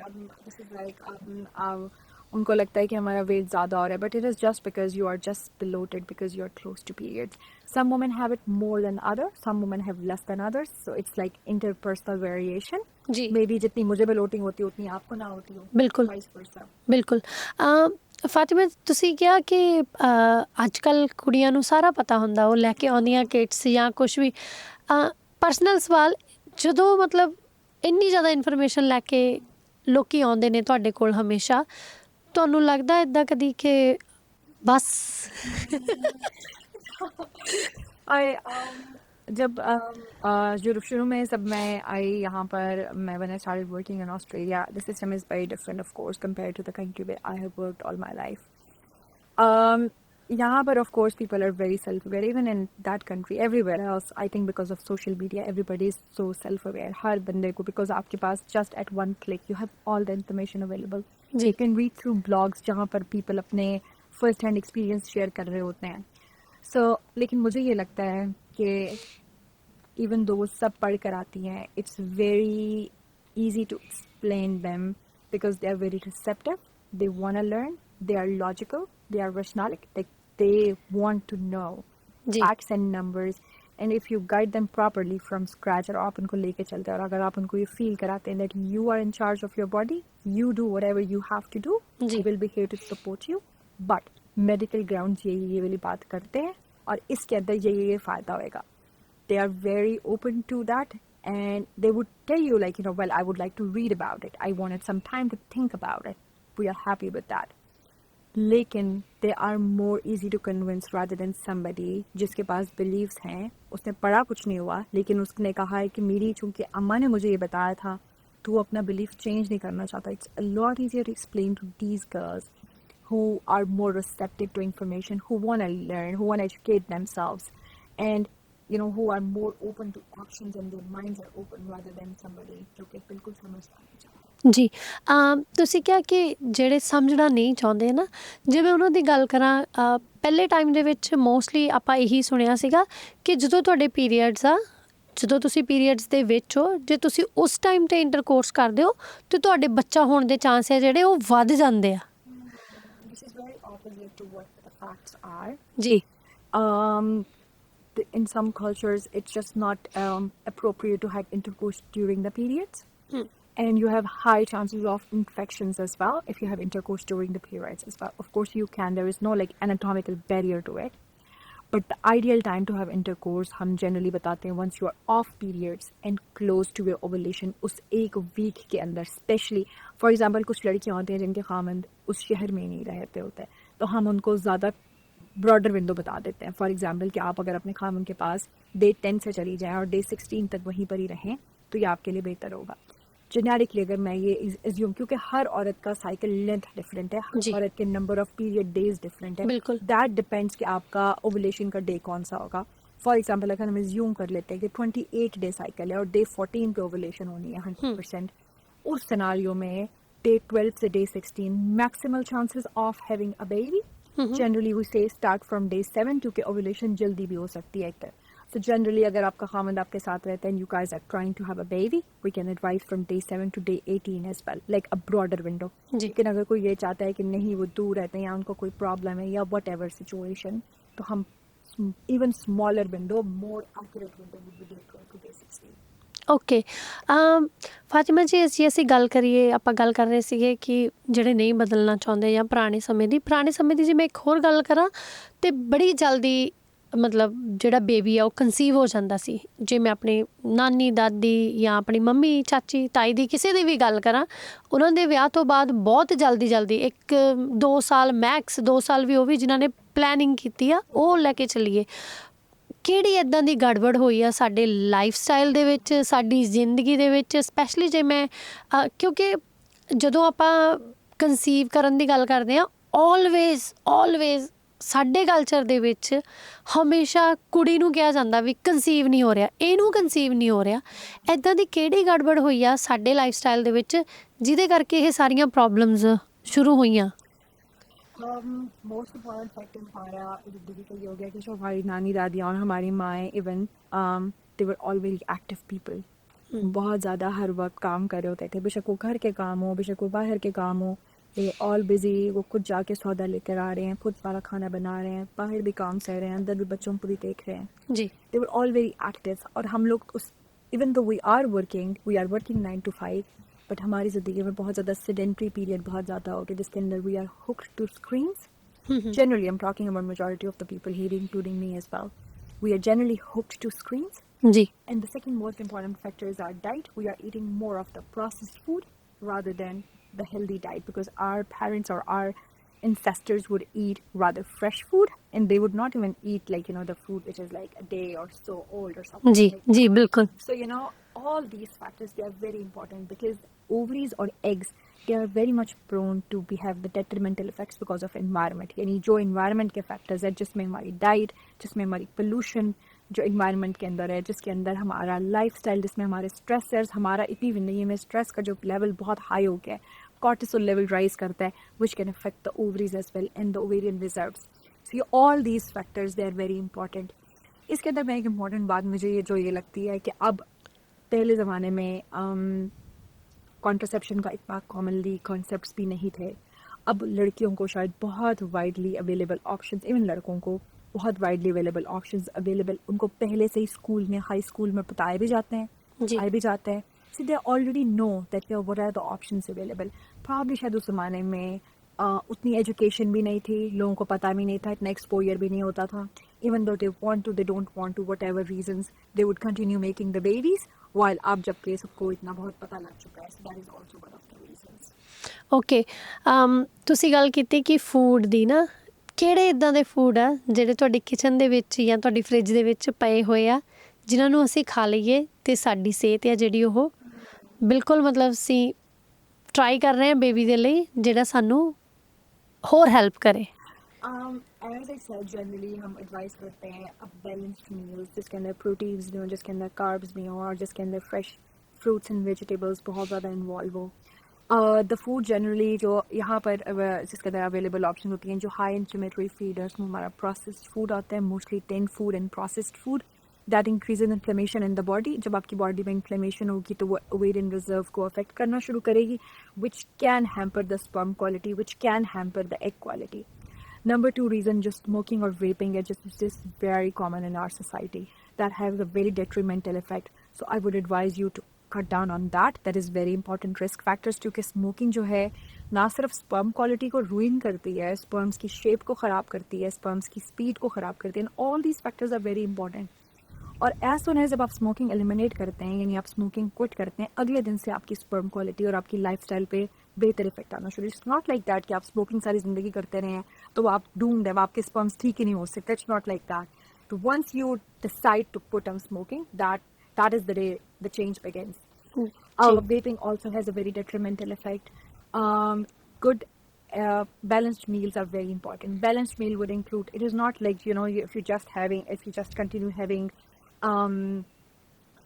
[SPEAKER 2] This is like उनको लगता है कि हमारा वेट ज़्यादा हो रहा है, but it is just because you are just bloated because you are close to periods. Some women have it more than others, some women have less than others, so it's like interpersonal variation.
[SPEAKER 1] Ji
[SPEAKER 2] Maybe जितनी मुझे bloating होती है उतनी आपको ना होती हो,
[SPEAKER 1] बिल्कुल
[SPEAKER 2] vice versa.
[SPEAKER 1] ਬਿਲਕੁਲ ਫਾਤਿਮਾ ਤੁਸੀਂ ਕਿਹਾ ਕਿ ਅੱਜ ਕੱਲ ਕੁੜੀਆਂ ਨੂੰ ਸਾਰਾ ਪਤਾ ਹੁੰਦਾ, ਉਹ ਲੈ ਕੇ ਆਉਂਦੀਆਂ ਕਿਟਸ ਜਾਂ ਕੁਝ ਵੀ। ਪਰਸਨਲ ਸਵਾਲ, ਜਦੋਂ ਮਤਲਬ ਇੰਨੀ ਜ਼ਿਆਦਾ ਇਨਫੋਰਮੇਸ਼ਨ ਲੈ ਕੇ ਲੋਕੀ ਆਉਂਦੇ ਨੇ ਤੁਹਾਡੇ ਕੋਲ ਹਮੇਸ਼ਾ, ਤੁਹਾਨੂੰ ਲੱਗਦਾ ਇਦਾਂ ਕਦੀ ਕਿ ਬਸ
[SPEAKER 2] जब जो शुरू में सब मैं आई यहाँ पर, मैं when I started working in Australia, the system is very different of course compared to the country where I have worked all my life. यहाँ पर of course people are very self-aware, even in that country, everywhere else. I think because of social media, everybody is so self-aware. हर बंदे को, because आपके पास just at one click you have all the information available.
[SPEAKER 1] Ji
[SPEAKER 2] You can read through blogs जहाँ पर people अपने first hand experience share कर रहे होते हैं। So लेकिन मुझे ये लगता है कि even though सब पढ़ कर आती हैं, it's very easy to explain them because they are very receptive, they want to learn, they are logical, they are rationalic, like they want to know
[SPEAKER 1] ji
[SPEAKER 2] facts and numbers, and if you guide them properly from scratch और आप उनको लेके चलते हैं और अगर आप उनको ये feel कराते हैं that you are in charge of your body, you do whatever you have to do,
[SPEAKER 1] ji
[SPEAKER 2] we will be here to support you, but medical grounds ये वाली बात करते हैं और इसके अंदर ये फ़ायदा होएगा। They are very open to that and they would tell you like, you know, well, I would like to read about it. I wanted some time to think about it. We are happy with that. लेकिन they are more easy to convince rather than somebody जिसके पास beliefs हैं, उसने पढ़ा कुछ नहीं हुआ लेकिन उसने कहा है कि मेरी चूँकि अम्मा ने मुझे ये बताया था, तू अपना belief change नहीं करना चाहता। It's a lot easier to explain to these girls who are more receptive to information, who want to learn, who want to educate themselves, and you know, who are more open to options and their minds are open rather than somebody जो कि बिल्कुल समझता नहीं चाहता।
[SPEAKER 1] ਜੀ। ਤੁਸੀਂ ਕਿਹਾ ਕਿ ਜਿਹੜੇ ਸਮਝਣਾ ਨਹੀਂ ਚਾਹੁੰਦੇ ਨਾ, ਜਿਵੇਂ ਉਹਨਾਂ ਦੀ ਗੱਲ ਕਰਾਂ, ਪਹਿਲੇ ਟਾਈਮ ਦੇ ਵਿੱਚ ਮੋਸਟਲੀ ਆਪਾਂ ਇਹੀ ਸੁਣਿਆ ਸੀਗਾ ਕਿ ਜਦੋਂ ਤੁਹਾਡੇ ਪੀਰੀਅਡਸ ਆ, ਜਦੋਂ ਤੁਸੀਂ ਪੀਰੀਅਡਸ ਦੇ ਵਿੱਚ ਹੋ, ਜੇ ਤੁਸੀਂ ਉਸ ਟਾਈਮ 'ਤੇ ਇੰਟਰਕੋਰਸ ਕਰਦੇ ਹੋ ਤਾਂ ਤੁਹਾਡੇ ਬੱਚਾ ਹੋਣ ਦੇ ਚਾਂਸ ਹੈ ਜਿਹੜੇ ਉਹ ਵੱਧ ਜਾਂਦੇ ਆ।
[SPEAKER 2] This is very opposite to what the facts are.
[SPEAKER 1] ਜੀ।
[SPEAKER 2] Um, in some cultures, it's just not appropriate to have intercourse during the periods. And you have high chances of infections as well if you have intercourse during the periods as well. Of course, you can. There is no like anatomical barrier to it. But the ideal time to have intercourse, हम generally बताते हैं once you are off periods and close to your ovulation, उस एक week के अंदर, specially for example कुछ लड़कियां होती हैं जिनके खामंद उस शहर में नहीं रहते होते हैं, तो हम उनको ज़्यादा ब्रॉडर विंडो बता देते हैं. फॉर एग्जाम्पल कि आप अगर अपने खामन के पास डे 10 से चली जाएं और डे 16 तक वहीं पर ही रहें तो ये आपके लिए बेहतर होगा. जेनेरिकली अगर मैं ये एज्यूम, क्योंकि हर औरत का साइकिल लेंथ डिफरेंट है,
[SPEAKER 1] जी।
[SPEAKER 2] हर औरत के number of period days different है.
[SPEAKER 1] बिल्कुल।
[SPEAKER 2] दैट डिपेंड्स कि आपका ओवुलेशन का डे कौन सा होगा. फॉर एग्जाम्पल अगर हम एज्यूम कर लेते हैं कि 28 डे साइकिल है और डे 14 पे ओवुलेशन होनी है 100%, उस सिनारियो में डे 12 से day 16 maximal chances of having a baby. Generally we say start from day 7 क्योंकि ओवुलेशन जल्दी भी हो सकती है एक तरह. So generally अगर आपका खामंद आपके साथ रहता है and you guys are trying to have a baby, we can advise from day 7 to day 18 as well, like a broader window.
[SPEAKER 1] जी।
[SPEAKER 2] लेकिन अगर कोई ये चाहता है कि नहीं वो दूर रहते हैं या उनको कोई प्रॉब्लम है या whatever situation, तो हम even smaller window, more accurate window would be day 12 to day 16.
[SPEAKER 1] Okay. Fatima ਜੀ, ਅਸੀਂ ਗੱਲ ਕਰੀਏ, ਆਪਾਂ ਗੱਲ ਕਰ ਰਹੇ ਸੀਗੇ ਕਿ ਜਿਹੜੇ ਨਹੀਂ ਬਦਲਣਾ ਚਾਹੁੰਦੇ ਜਾਂ ਪੁਰਾਣੇ ਸਮੇਂ ਦੀ ਜੇ ਮੈਂ ਇੱਕ ਹੋਰ ਗੱਲ ਕਰਾਂ ਤੇ ਬੜੀ ਜਲਦੀ ਮਤਲਬ ਜਿਹੜਾ ਬੇਬੀ ਆ ਉਹ ਕਨਸੀਵ ਹੋ ਜਾਂਦਾ ਸੀ। ਜੇ ਮੈਂ ਆਪਣੀ ਨਾਨੀ ਦਾਦੀ ਜਾਂ ਆਪਣੀ ਮੰਮੀ ਚਾਚੀ ਤਾਈ ਦੀ ਕਿਸੇ ਦੀ ਵੀ ਗੱਲ ਕਰਾਂ, ਉਹਨਾਂ ਦੇ ਵਿਆਹ ਤੋਂ ਬਾਅਦ ਬਹੁਤ ਜਲਦੀ 1-2 ਸਾਲ ਮੈਕਸ 2 ਸਾਲ ਵੀ ਉਹ ਵੀ ਜਿਨ੍ਹਾਂ ਨੇ ਪਲੈਨਿੰਗ ਕੀਤੀ ਆ ਉਹ ਲੈ ਕੇ ਚੱਲੀਏ। ਕਿਹੜੀ ਇੱਦਾਂ ਦੀ ਗੜਬੜ ਹੋਈ ਆ ਸਾਡੇ ਲਾਈਫ ਸਟਾਈਲ ਦੇ ਵਿੱਚ, ਸਾਡੀ ਜ਼ਿੰਦਗੀ ਦੇ ਵਿੱਚ, ਸਪੈਸ਼ਲੀ ਜੇ ਮੈਂ ਕਿਉਂਕਿ ਜਦੋਂ ਆਪਾਂ ਕਨਸੀਵ ਕਰਨ ਦੀ ਗੱਲ ਕਰਦੇ ਹਾਂ, ਆਲਵੇਜ਼ ਸਾਡੇ ਕਲਚਰ ਦੇ ਵਿੱਚ ਹਮੇਸ਼ਾ ਕੁੜੀ ਨੂੰ ਕਿਹਾ ਜਾਂਦਾ ਵੀ ਕਨਸੀਵ ਨਹੀਂ ਹੋ ਰਿਹਾ, ਇਹਨੂੰ ਕਨਸੀਵ ਨਹੀਂ ਹੋ ਰਿਹਾ। ਇੱਦਾਂ ਦੀ ਕਿਹੜੀ ਗੜਬੜ ਹੋਈ ਆ ਸਾਡੇ ਲਾਈਫ ਸਟਾਈਲ ਦੇ ਵਿੱਚ ਜਿਹਦੇ ਕਰਕੇ ਇਹ ਸਾਰੀਆਂ ਪ੍ਰੋਬਲਮਸ ਸ਼ੁਰੂ ਹੋਈਆਂ?
[SPEAKER 2] मोस्ट इम्पॉर्टेंट फैक्टर हमारा ज़िंदगी का ये हो गया कि जो हमारी नानी दादियाँ और हमारी माएँ even they were all very active people. बहुत ज़्यादा हर वक्त काम कर रहे होते थे, बेशक वो घर के काम हो, बेशक वो बाहर के काम हो, दे ऑल बिजी. वो खुद जाके सौदा लेकर आ रहे हैं, खुद सारा खाना बना रहे हैं, बाहर भी काम सह रहे हैं, अंदर भी बच्चों को भी देख रहे हैं.
[SPEAKER 1] जी।
[SPEAKER 2] They were all very active. और हम लोग उस even though we are working 9 to 5, but हमारी ज़िंदगी में बहुत ज़्यादा सेडेंट्री पीरियड बहुत ज़्यादा हो गया जिसके अंदर we are hooked to screens. Generally, I'm talking about majority of the people here, including me as well. We are generally hooked to screens.
[SPEAKER 1] जी।
[SPEAKER 2] And the second most important factor is our diet. We are eating more of the processed food rather than the healthy diet, because our parents or our ancestors would eat rather fresh food and they would not even eat like, the food which is like a day or so old or something.
[SPEAKER 1] जी
[SPEAKER 2] like
[SPEAKER 1] जी बिल्कुल.
[SPEAKER 2] So, all these factors, they are very important because ovaries or eggs, they are very much prone to have the detrimental effects because of environment. यानी जो environment के factors है, जिसमें हमारी diet, जिसमें हमारी pollution जो environment के अंदर है, जिसके अंदर हमारा lifestyle, जिसमें हमारे stressors, हमारा इतनी ज़िंदगी में stress का जो level बहुत high हो गया है, cortisol level rise करता है, which can affect the ovaries as well and the ovarian reserves. So all these factors, they are very important. इसके अंदर मैं एक important बात मुझे ये लगती है कि अब पहले ज़माने में कॉन्ट्रासेप्शन का इतना कॉमनली कॉन्सेप्ट्स भी नहीं थे. अब लड़कियों को शायद बहुत वाइडली अवेलेबल ऑप्शंस, इवन लड़कों को बहुत वाइडली अवेलेबल ऑप्शंस अवेलेबल, उनको पहले से ही स्कूल में, हाई स्कूल में बताए भी जाते हैं, सिखाए भी जाते हैं. So they already know that what are the options available. Probably शायद उस ज़माने में उतनी एजुकेशन भी नहीं थी, लोगों को पता भी नहीं था, इतना एक्सपोजर भी नहीं होता था. Even though they don't want to, whatever reasons, they would continue making the babies. While अब जबकि सबको इतना बहुत पता लग चुका है, so that is also one of the reasons.
[SPEAKER 1] Okay. ਤੁਸੀਂ ਗੱਲ ਕੀਤੀ ਕਿ ਫੂਡ ਦੀ ਨਾ, ਕਿਹੜੇ ਇੱਦਾਂ ਦੇ ਫੂਡ ਆ ਜਿਹੜੇ ਤੁਹਾਡੀ ਕਿਚਨ ਦੇ ਵਿੱਚ ਜਾਂ ਤੁਹਾਡੀ ਫ੍ਰਿਜ ਦੇ ਵਿੱਚ ਪਏ ਹੋਏ ਆ ਜਿਨ੍ਹਾਂ ਨੂੰ ਅਸੀਂ ਖਾ ਲਈਏ ਅਤੇ ਸਾਡੀ ਸਿਹਤ ਆ ਜਿਹੜੀ ਉਹ ਬਿਲਕੁਲ ਮਤਲਬ ਅਸੀਂ ਟਰਾਈ ਕਰ ਰਹੇ ਹਾਂ ਬੇਬੀ ਦੇ ਲਈ, ਜਿਹੜਾ ਸਾਨੂੰ ਹੋਰ ਹੈਲਪ ਕਰੇ?
[SPEAKER 2] As I said, generally हम एडवाइस करते हैं अब बैलेंस्ड मील्स जिसके अंदर प्रोटीन्स भी हों, जिसके अंदर कार्ब्स भी हों और जिसके अंदर फ्रेश फ्रूट्स एंड वेजिटेबल्स बहुत ज़्यादा इन्वॉल्व हो. द फूड जनरली जो यहाँ पर जिसके अंदर अवेलेबल ऑप्शन होती हैं, जो हाई इंफ्लेमेटरी फीडर्स में हमारा प्रोसेस्ड फूड आता है, mostly ten food and processed food that increases inflammation in the body. जब आपकी बॉडी में इन्फ्लेमेशन होगी तो वो वेट इन रिजर्व को अफेक्ट करना शुरू करेगी, which can hamper the sperm quality, which can hamper the egg quality. Number two reason, just smoking or vaping is just very common in our society. That has a very detrimental effect. So I would advise you to cut down on that. That is very important risk factors, क्योंकि smoking जो है ना सिर्फ sperm quality को ruin करती है, sperms की shape को ख़राब करती है, sperms की speed को ख़राब करती है. And all these factors are very important. और एज सुन एज जब आप स्मोकिंग एलिमिनेट करते हैं, यानी आप स्मोकिंग क्विट करते हैं, अगले दिन से आपकी स्पर्म क्वालिटी और आपकी लाइफस्टाइल पे बेहतर इफेक्ट आना शुरू. इट्स नॉट लाइक दैट कि आप स्मोकिंग सारी जिंदगी करते रहे हैं तो आप डूम्ड है, आपके स्पर्म्स ठीक ही नहीं हो सकते. It's not like that. तो once you decide to put on smoking, that is the day the change begins. Vaping also has a very detrimental effect. Good balanced meals are very important. Balanced meal would include, it is not like, if you just continue having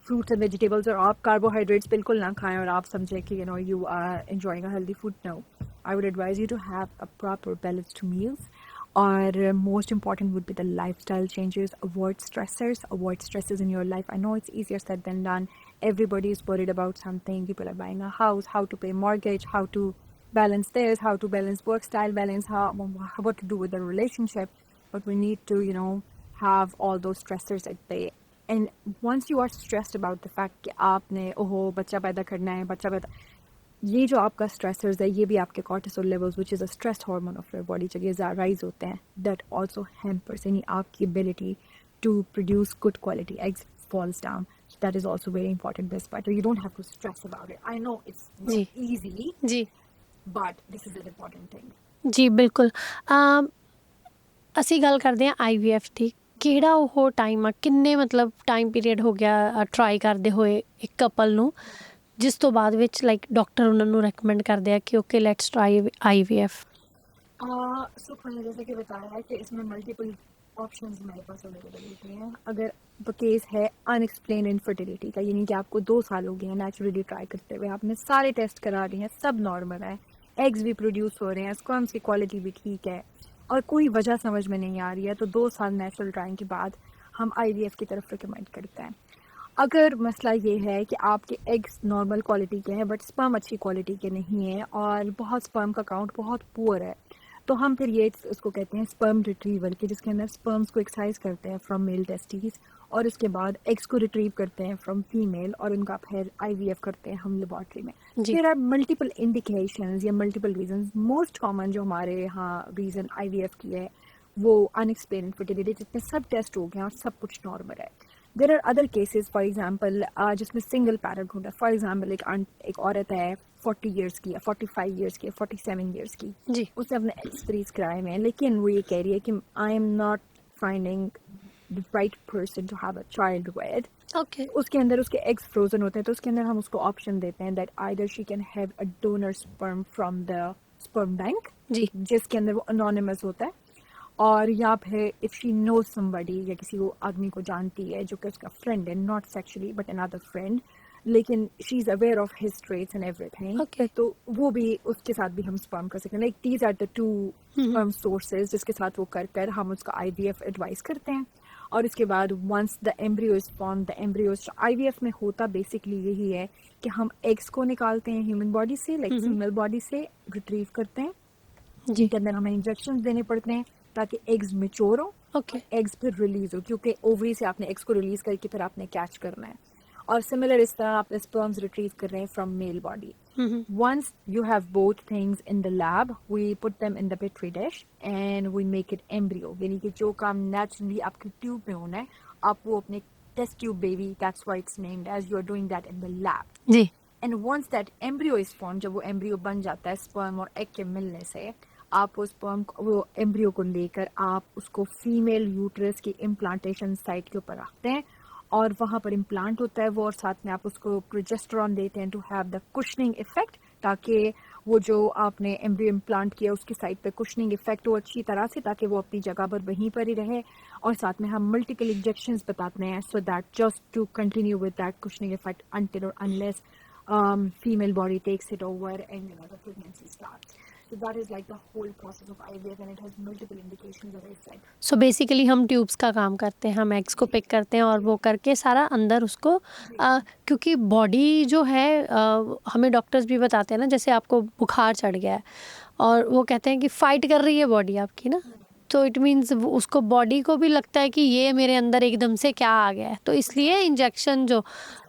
[SPEAKER 2] fruits and vegetables, और आप carbohydrates बिल्कुल ना खाएं और आप समझें कि you are enjoying a healthy food. No, I would advise you to have a proper balanced meals. Or most important would be the lifestyle changes. Avoid stresses in your life. I know it's easier said than done. Everybody is worried about something. People are buying a house, how to pay mortgage, how to balance this, how to balance work style balance, what to do with the relationship. But we need to have all those stressors at bay. And once you are stressed about the fact कि आपने बच्चा पैदा करना है, ये जो आपका stressors है, ये भी आपके cortisol levels, which is a stress hormone of your body, जब ये राइज होते हैं, दैट ऑल्सो हैम्पर्स यानी आपकी ability to produce good quality eggs falls down. That is also very important best part. You don't have to stress about it. I know it's easy
[SPEAKER 1] जी,
[SPEAKER 2] but this is an important thing.
[SPEAKER 1] ਜੀ ਬਿਲਕੁਲ. ਅਸੀਂ ਗੱਲ ਕਰਦੇ ਹਾਂ IVF ਦੀ. ਕਿਹੜਾ ਉਹ time ਆ, ਕਿੰਨੇ ਮਤਲਬ ਟਾਈਮ ਪੀਰੀਅਡ ਹੋ ਗਿਆ ਟਰਾਈ ਕਰਦੇ ਹੋਏ ਇੱਕ ਕਪਲ ਨੂੰ, ਜਿਸ ਤੋਂ ਬਾਅਦ ਵਿੱਚ ਲਾਈਕ ਡਾਕਟਰ ਉਹਨਾਂ ਨੂੰ ਰეკਮੈਂਡ ਕਰਦੇ ਆ कि ओके लेट्स ट्राई IVF?
[SPEAKER 2] सुख मैंने जैसे कि बताया है कि इसमें मल्टीपल ऑप्शंस हमारे पास अवेलेबल होते हैं. अगर केस है अनएक्सप्लेन इनफर्टिलिटी का, यानी कि आपको 2 साल हो गए हैं नेचुरली ट्राई करते हुए, आपने सारे टेस्ट करा लिए हैं, सब नॉर्मल है, एग्स भी प्रोड्यूस हो रहे हैं, स्पर्म्स की क्वालिटी भी ठीक है, और कोई वजह समझ में नहीं आ रही है, तो 2 साल नेचुरल ट्राइंग के बाद हम IVF की तरफ रिकमेंड करते हैं. अगर मसला ये है कि आपके एग्स नॉर्मल क्वालिटी के हैं बट स्पर्म अच्छी क्वालिटी के नहीं है और बहुत स्पर्म का काउंट बहुत पुअर है, तो हम फिर ये उसको कहते हैं स्पर्म रिट्रीवल, के जिसके अंदर स्पर्म्स को एक्सरसाइज करते हैं फ्रॉम मेल टेस्टिस और उसके बाद एग्स को रिट्रीव करते हैं फ्रॉम फीमेल और उनका फिर IVF करते हैं हम लेबॉर्ट्री में. देयर आर मल्टीपल इंडिकेशंस या मल्टीपल रीजंस. मोस्ट कॉमन जो हमारे यहाँ रीज़न IVF की है वो अनएक्सप्लेन इनफर्टिलिटी, जिसमें सब टेस्ट हो गए और सब कुछ नॉर्मल है. There are other cases, for example जिसमें सिंगल पैरागुड है. फॉर एग्जाम्पल एक औरत है 40 ईयर्स की, 45 ईयर्स की, 47 ईयर्स की
[SPEAKER 1] जी,
[SPEAKER 2] उसने अपने एग्स फ्रीज कराए हुए हैं, लेकिन वो ये कह रही है कि I am not finding the right person to have a child with.
[SPEAKER 1] Okay,
[SPEAKER 2] उसके अंदर उसके एग्स फ्रोजन होते हैं, तो उसके अंदर हम उसको ऑप्शन देते हैं that either she can have a donor sperm from the sperm bank,
[SPEAKER 1] जी,
[SPEAKER 2] जिसके अंदर वो अनोनिमस होता है, और या फिर इफ शी नोज समबडी या किसी को आदमी को जानती है जो कि उसका फ्रेंड है, not sexually but another friend, लेकिन she is aware of his traits and everything,
[SPEAKER 1] okay,
[SPEAKER 2] तो वो भी उसके साथ भी हम स्पर्म कर सकते हैं. Like these are the 2 sperm sources जिसके साथ वो कर हम उसका IVF एडवाइस करते हैं. और इसके बाद once the embryo is form, the embryos IVF में होता बेसिकली यही है कि हम एग्स को निकालते हैं ह्यूमन बॉडी से, लाइक फीमेल बॉडी से रिट्रीव करते हैं, जिनके अंदर हमें इंजेक्शन देने पड़ते हैं ताकि एग्स मेच्योर हो,
[SPEAKER 1] ओके,
[SPEAKER 2] एग्स फिर रिलीज हो, क्योंकि ओवरी से आपने एग्स को रिलीज करके फिर आपने कैच करना है. और सिमिलर इस तरह आप स्पर्म्स रिट्रीव कर रहे हैं from male body. Once you have both things in the lab, we put them in the petri dish and we make it embryo, यानी कि जो काम नेचुरली आपके ट्यूब में होना है आप वो अपने test tube baby, that's why it's named as, you are doing that in the lab.
[SPEAKER 1] जी,
[SPEAKER 2] and once that embryo is form, जब वो एम्ब्रियो बन जाता है स्पर्म और एग के मिलने से, आप उस स्पर्म वो एम्ब्रियो को लेकर आप उसको फीमेल यूट्रस की इम्प्लांटेशन साइट के ऊपर रखते हैं और वहाँ पर इम्प्लांट होता है वो, और साथ में आप उसको प्रोजेस्टेरॉन देते हैं to have the cushioning effect, ताकि वो जो आपने एम्ब्रियो इम्प्लांट किया उसकी साइड पे कुशनिंग इफेक्ट हो अच्छी तरह से, ताकि वो अपनी जगह पर वहीं पर ही रहे. और साथ में हम मल्टीपल इंजेक्शंस बताते हैं so that just to continue with that cushioning effect until और unless female body takes it over and the pregnancy starts. So that is like the whole process of IVF, and it has multiple indications, as I said.
[SPEAKER 1] So basically हम tubes का काम करते हैं, हम eggs को pick करते हैं और वो करके सारा अंदर उसको क्योंकि बॉडी जो है हमें डॉक्टर्स भी बताते हैं ना, जैसे आपको बुखार चढ़ गया है और वो कहते हैं कि फाइट कर रही है बॉडी आपकी ना, तो इट मीन्स उसको बॉडी को भी लगता है कि ये मेरे अंदर एकदम से क्या आ गया है, तो इसलिए इंजेक्शन जो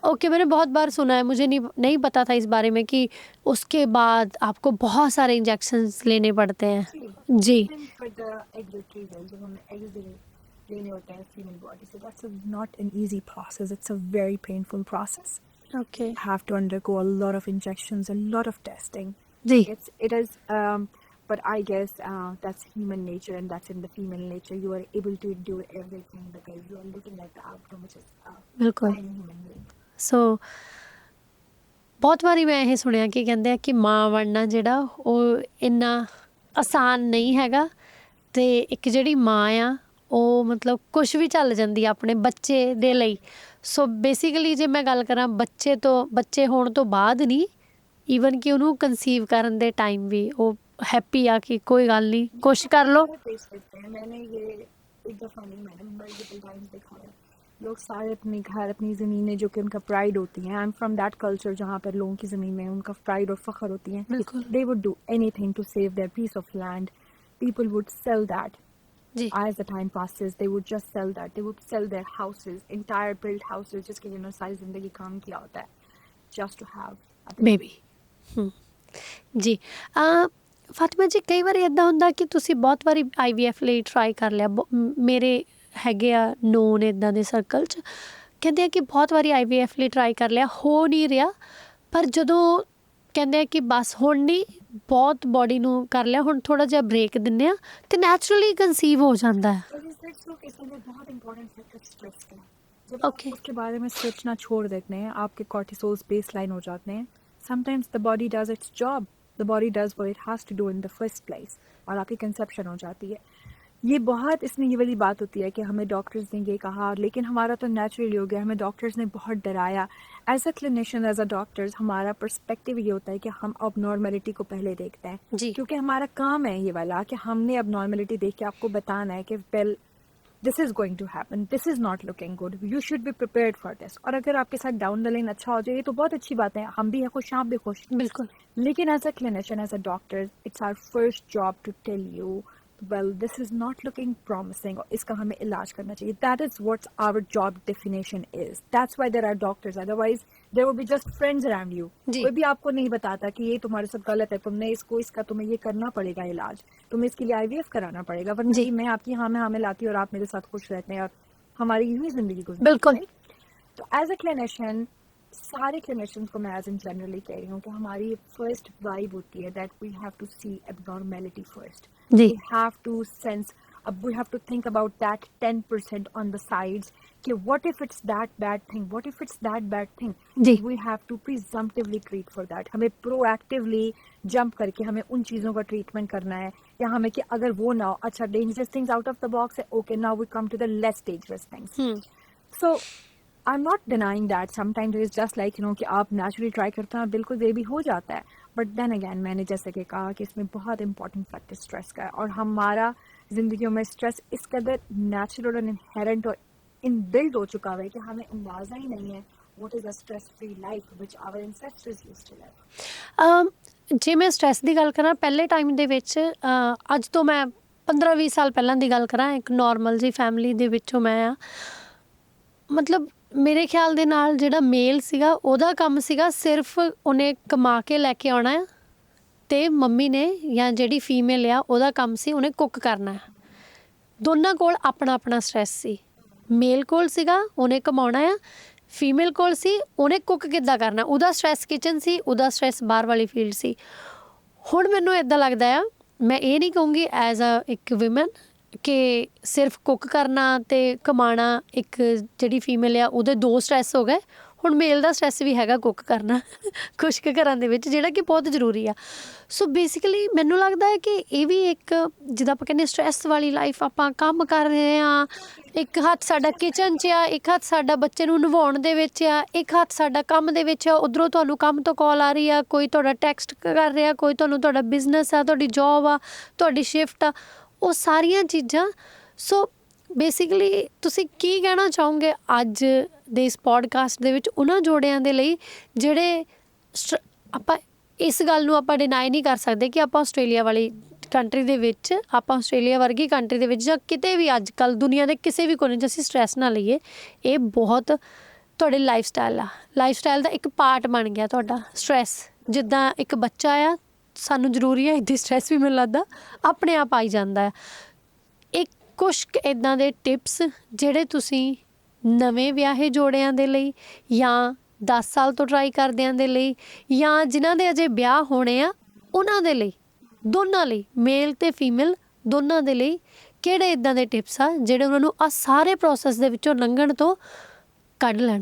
[SPEAKER 1] ओके मैंने बहुत बार सुना है, मुझे नहीं पता था इस बारे में कि उसके बाद आपको बहुत सारे इंजेक्शंस लेने पड़ते हैं जी.
[SPEAKER 2] For the egg retrieval, जब हमें eggs लेने होते हैं female body, so that's not an easy process. It's a very painful process.
[SPEAKER 1] Okay
[SPEAKER 2] You have to undergo a lot of injections, a lot of testing.
[SPEAKER 1] जी.
[SPEAKER 2] It is, but I guess that's human nature, and that's in the female nature. You are able to do everything because you are looking at the outcome, which is
[SPEAKER 1] ਬਿਲਕੁਲ.
[SPEAKER 2] fine human being.
[SPEAKER 1] ਸੋ ਬਹੁਤ ਵਾਰੀ ਮੈਂ ਇਹ ਸੁਣਿਆ ਕਿ ਕਹਿੰਦੇ ਆ ਕਿ ਮਾਂ ਬਣਨਾ ਜਿਹੜਾ ਉਹ ਇੰਨਾ ਆਸਾਨ ਨਹੀਂ ਹੈਗਾ, ਤੇ ਇੱਕ ਜਿਹੜੀ ਮਾਂ ਆ ਉਹ ਮਤਲਬ ਕੁਝ ਵੀ ਝੱਲ ਜਾਂਦੀ ਆ ਆਪਣੇ ਬੱਚੇ ਦੇ ਲਈ. ਸੋ ਬੇਸਿਕਲੀ ਜੇ ਮੈਂ ਗੱਲ ਕਰਾਂ ਬੱਚੇ ਹੋਣ ਤੋਂ ਬਾਅਦ ਨਹੀਂ, ਈਵਨ ਕਿ ਉਹਨੂੰ ਕਨਸੀਵ ਕਰਨ ਦੇ ਟਾਈਮ ਵੀ ਉਹ हैप्पी आ कि कोई गल नहीं, कोशिश कर लो.
[SPEAKER 2] फेस करते हैं, मैंने ये एक दफ़ा नहीं, मैंने मल्टीपल टाइम्स देखा है. लोग सारे अपने घर, अपनी ज़मीनें जो कि उनका प्राइड होती हैं, I am from that culture जहाँ पर लोगों की ज़मीनें उनका प्राइड और फ़ख्र होती हैं,
[SPEAKER 1] बिल्कुल
[SPEAKER 2] they would do anything to save their piece of land. People would sell that
[SPEAKER 1] जी.
[SPEAKER 2] as the time passes. They would just sell that. They would sell their houses, entire built houses, जिसके लिए उन्होंने सारी ज़िंदगी काम किया होता है, just to have a baby.
[SPEAKER 1] Baby जी. ਫਾਤਿਮਾ ਜੀ ਕਈ ਵਾਰੀ ਇੱਦਾਂ ਹੁੰਦਾ ਕਿ ਤੁਸੀਂ ਬਹੁਤ ਵਾਰੀ IVF ਲਈ ਟਰਾਈ ਕਰ ਲਿਆ, ਮੇਰੇ ਹੈਗੇ ਆ ਨੋਨ ਇੱਦਾਂ ਦੇ ਸਰਕਲ 'ਚ, ਕਹਿੰਦੇ ਆ ਕਿ ਬਹੁਤ ਵਾਰੀ IVF ਲਈ ਟਰਾਈ ਕਰ ਲਿਆ, ਹੋ ਨਹੀਂ ਰਿਹਾ, ਪਰ ਜਦੋਂ ਕਹਿੰਦੇ ਆ ਕਿ ਬਸ ਹੁਣ ਨਹੀਂ, ਬਹੁਤ ਬੋਡੀ ਨੂੰ ਕਰ ਲਿਆ, ਹੁਣ ਥੋੜ੍ਹਾ ਜਿਹਾ ਬ੍ਰੇਕ ਦਿੰਦੇ ਆ ਤੇ ਨੈਚੁਰਲੀ ਕਨਸੀਵ ਹੋ ਜਾਂਦਾ ਹੈ.
[SPEAKER 2] बहुत इंपॉर्टेंट फैक्टर स्ट्रेस का. जब
[SPEAKER 1] Okay.
[SPEAKER 2] आप उसके बारे में सोचना छोड़ देते हैं, आपके कॉर्टिसोल्स बेसलाइन हो जाते हैं. Sometimes the body does its job, the body does what it has to do in the first place, और आपकी कंसेप्शन हो जाती है. ये बहुत, इसमें ये वाली बात होती है कि हमें डॉक्टर्स ने ये कहा, लेकिन हमारा तो नेचुरली हो गया, हमें डॉक्टर्स ने बहुत डराया. As a clinician, as a doctors, हमारा पर्सपेक्टिव ये होता है कि हम अब नॉर्मलिटी को पहले देखते हैं,
[SPEAKER 1] जी.
[SPEAKER 2] क्योंकि हमारा काम है ये वाला कि हमने अब नॉर्मलिटी देख के आपको बताना है कि well this is going to happen, this is not looking good, you should be prepared for this. और अगर आपके साथ डाउन द लाइन अच्छा हो जाए तो बहुत अच्छी बात है, हम भी हैं खुश, आप भी खुश.
[SPEAKER 1] बिल्कुल.
[SPEAKER 2] लेकिन as a clinician, as a doctor, it's our first job to tell you well this is not looking promising, और इसका हमें इलाज करना चाहिए. That is what our job definition is. That's why there are doctors, otherwise there will be just friends around you.
[SPEAKER 1] जी.
[SPEAKER 2] कोई भी आपको नहीं बताता कि ये तुम्हारे साथ गलत है, तुमने इसको, इसका तुम्हें ये करना पड़ेगा इलाज, तुम्हें इसके लिए IVF कराना पड़ेगा, वरना
[SPEAKER 1] जी.
[SPEAKER 2] कि मैं आपकी हाँ में हाँ मिलाती और आप मेरे साथ खुश रहते हैं और हमारी यूं ही जिंदगी गुजरती है.
[SPEAKER 1] बिल्कुल.
[SPEAKER 2] तो एज अ क्लिनिशियन, सारे क्लिनिशियंस को मैं एज इन जनरली कह रही हूँ कि हमारी फर्स्ट वाइब होती है that we have to see abnormality first.
[SPEAKER 1] जी.
[SPEAKER 2] We have to sense, we have to think about that 10% on the sides, कि what if it's that bad thing, what if it's that bad thing.
[SPEAKER 1] जी.
[SPEAKER 2] We have to presumptively treat for that. हमें proactively jump करके हमें उन चीज़ों का treatment करना है, या हमें कि अगर वो ना हो, अच्छा dangerous things out of the box है, okay now we come to the less dangerous things. So I'm not denying that sometimes it is just like कि आप naturally try करते हैं, बिल्कुल बेबी हो जाता है. बट देन अगैन, मैंने जैसे कि कहा कि इसमें बहुत इंपॉर्टेंट फैक्टर स्ट्रेस का है, और हमारा जिंदगियों में स्ट्रेस इस कदर नेचुरल और इनहेरेंट और इनबिल्ड हो चुका है कि हमें अंदाजा ही नहीं है what is a stress free life which our ancestors used to live.
[SPEAKER 1] ਜੇ ਮੈਂ ਸਟ੍ਰੈਸ ਦੀ ਗੱਲ ਕਰਾਂ, ਪਹਿਲੇ ਟਾਈਮ ਦੇ ਵਿੱਚ ਅੱਜ ਤੋਂ ਮੈਂ 15-20 ਸਾਲ ਪਹਿਲਾਂ ਦੀ ਗੱਲ ਕਰਾਂ, ਇੱਕ ਨੋਰਮਲ ਜੀ ਫੈਮਿਲੀ ਦੇ ਵਿੱਚੋਂ ਮੈਂ ਆ, ਮਤਲਬ ਮੇਰੇ ਖਿਆਲ ਦੇ ਨਾਲ ਜਿਹੜਾ ਮੇਲ ਸੀਗਾ ਉਹਦਾ ਕੰਮ ਸੀਗਾ ਸਿਰਫ ਉਹਨੇ ਕਮਾ ਕੇ ਲੈ ਕੇ ਆਉਣਾ ਆ, ਅਤੇ ਮੰਮੀ ਨੇ ਜਾਂ ਜਿਹੜੀ ਫੀਮੇਲ ਆ ਉਹਦਾ ਕੰਮ ਸੀ ਉਹਨੇ ਕੁੱਕ ਕਰਨਾ. ਦੋਨਾਂ ਕੋਲ ਆਪਣਾ ਆਪਣਾ ਸਟ੍ਰੈਸ ਸੀ. ਮੇਲ ਕੋਲ ਸੀਗਾ ਉਹਨੇ ਕਮਾਉਣਾ ਆ, ਫੀਮੇਲ ਕੋਲ ਸੀ ਉਹਨੇ ਕੁੱਕ ਕਿੱਦਾਂ ਕਰਨਾ, ਉਹਦਾ ਸਟ੍ਰੈਸ ਕਿਚਨ ਸੀ, ਉਹਦਾ ਸਟ੍ਰੈਸ ਬਾਹਰ ਵਾਲੀ ਫੀਲਡ ਸੀ. ਹੁਣ ਮੈਨੂੰ ਇੱਦਾਂ ਲੱਗਦਾ ਆ, ਮੈਂ ਇਹ ਨਹੀਂ ਕਹੂੰਗੀ ਐਜ਼ ਅ ਇੱਕ ਵਿਮਨ ਕਿ ਸਿਰਫ ਕੁੱਕ ਕਰਨਾ ਅਤੇ ਕਮਾਉਣਾ, ਇੱਕ ਜਿਹੜੀ ਫੀਮੇਲ ਆ ਉਹਦੇ 2 ਸਟ੍ਰੈਸ ਹੋ ਗਏ. ਹੁਣ ਮੇਲ ਦਾ ਸਟ੍ਰੈਸ ਵੀ ਹੈਗਾ ਕੁੱਕ ਕਰਨਾ ਕੁਛ ਕੁ ਘਰਾਂ ਦੇ ਵਿੱਚ, ਜਿਹੜਾ ਕਿ ਬਹੁਤ ਜ਼ਰੂਰੀ ਆ। ਸੋ ਬੇਸਿਕਲੀ ਮੈਨੂੰ ਲੱਗਦਾ ਹੈ ਕਿ ਇਹ ਵੀ ਇੱਕ ਜਿੱਦਾਂ ਆਪਾਂ ਕਹਿੰਦੇ ਸਟ੍ਰੈਸ ਵਾਲੀ ਲਾਈਫ, ਆਪਾਂ ਕੰਮ ਕਰ ਰਹੇ ਹਾਂ, ਇੱਕ ਹੱਥ ਸਾਡਾ ਕਿਚਨ 'ਚ ਆ, ਇੱਕ ਹੱਥ ਸਾਡਾ ਬੱਚੇ ਨੂੰ ਨਵਾਉਣ ਦੇ ਵਿੱਚ ਆ, ਇੱਕ ਹੱਥ ਸਾਡਾ ਕੰਮ ਦੇ ਵਿੱਚ ਆ, ਉੱਧਰੋਂ ਤੁਹਾਨੂੰ ਕੰਮ ਤੋਂ ਕਾਲ ਆ ਰਹੀ ਆ, ਕੋਈ ਤੁਹਾਡਾ ਟੈਕਸਟ ਕਰ ਰਿਹਾ, ਕੋਈ ਤੁਹਾਨੂੰ ਤੁਹਾਡਾ ਬਿਜ਼ਨਸ ਆ, ਤੁਹਾਡੀ ਜੋਬ ਆ, ਤੁਹਾਡੀ ਸ਼ਿਫਟ ਆ, ਉਹ ਸਾਰੀਆਂ ਚੀਜ਼ਾਂ। ਸੋ ਬੇਸਿਕਲੀ ਤੁਸੀਂ ਕੀ ਕਹਿਣਾ ਚਾਹੋਗੇ ਅੱਜ ਦੇ ਇਸ ਪੋਡਕਾਸਟ ਦੇ ਵਿੱਚ ਉਹਨਾਂ ਜੋੜਿਆਂ ਦੇ ਲਈ ਜਿਹੜੇ ਆਪਾਂ ਇਸ ਗੱਲ ਨੂੰ ਆਪਾਂ ਡਿਨਾਈ ਨਹੀਂ ਕਰ ਸਕਦੇ ਕਿ ਆਪਾਂ ਆਸਟ੍ਰੇਲੀਆ ਵਾਲੀ ਕੰਟਰੀ ਦੇ ਵਿੱਚ, ਆਪਾਂ ਆਸਟ੍ਰੇਲੀਆ ਵਰਗੀ ਕੰਟਰੀ ਦੇ ਵਿੱਚ ਜਾਂ ਕਿਤੇ ਵੀ ਅੱਜ ਕੱਲ੍ਹ ਦੁਨੀਆ ਦੇ ਕਿਸੇ ਵੀ ਕੋਨੇ 'ਚ ਅਸੀਂ ਸਟ੍ਰੈਸ ਨਾ ਲਈਏ। ਇਹ ਬਹੁਤ ਤੁਹਾਡੇ ਲਾਈਫ ਸਟਾਈਲ ਆ, ਲਾਈਫ ਸਟਾਈਲ ਦਾ ਇੱਕ ਪਾਰਟ ਬਣ ਗਿਆ ਤੁਹਾਡਾ ਸਟ੍ਰੈਸ। ਜਿੱਦਾਂ ਇੱਕ ਬੱਚਾ ਆ, ਸਾਨੂੰ ਜ਼ਰੂਰੀ ਹੈ ਇੱਦਾਂ ਸਟ੍ਰੈਸ ਵੀ ਮੈਨੂੰ ਲੱਗਦਾ ਆਪਣੇ ਆਪ ਆਈ ਜਾਂਦਾ ਆ। ਇੱਕ ਕੁਛ ਇੱਦਾਂ ਦੇ ਟਿਪਸ ਜਿਹੜੇ ਤੁਸੀਂ ਨਵੇਂ ਵਿਆਹੇ ਜੋੜਿਆਂ ਦੇ ਲਈ ਜਾਂ 10 ਸਾਲ ਤੋਂ ਟਰਾਈ ਕਰਦਿਆਂ ਦੇ ਲਈ ਜਾਂ ਜਿਨ੍ਹਾਂ ਦੇ ਅਜੇ ਵਿਆਹ ਹੋਣੇ ਆ ਉਹਨਾਂ ਦੇ ਲਈ, ਦੋਨਾਂ ਲਈ, ਮੇਲ ਤੇ ਫੀਮੇਲ ਦੋਨਾਂ ਦੇ ਲਈ ਕਿਹੜੇ ਇੱਦਾਂ ਦੇ ਟਿਪਸ ਆ ਜਿਹੜੇ ਉਹਨਾਂ ਨੂੰ ਆ ਸਾਰੇ ਪ੍ਰੋਸੈਸ ਦੇ ਵਿੱਚੋਂ ਲੰਘਣ ਤੋਂ ਕੱਢ ਲੈਣ?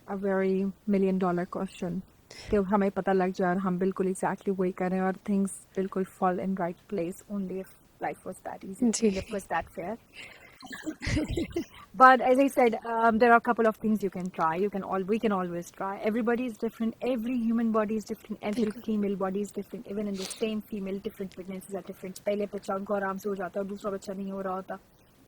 [SPEAKER 2] A very $1 million question कि हमें पता लग जाए और हम बिल्कुल एग्जैक्टली वही करें और थिंग्स बिल्कुल fall in right place only if life was that easy,
[SPEAKER 1] ji.
[SPEAKER 2] if it was that fair. But as I said, there are a couple of things you can try. We can always try. Everybody is different. Every human body is different. Every female body is different. Even in the same female, different pregnancies are different. पहले बच्चा उनको आराम से हो जाता है और दूसरा बच्चा नहीं हो रहा होता.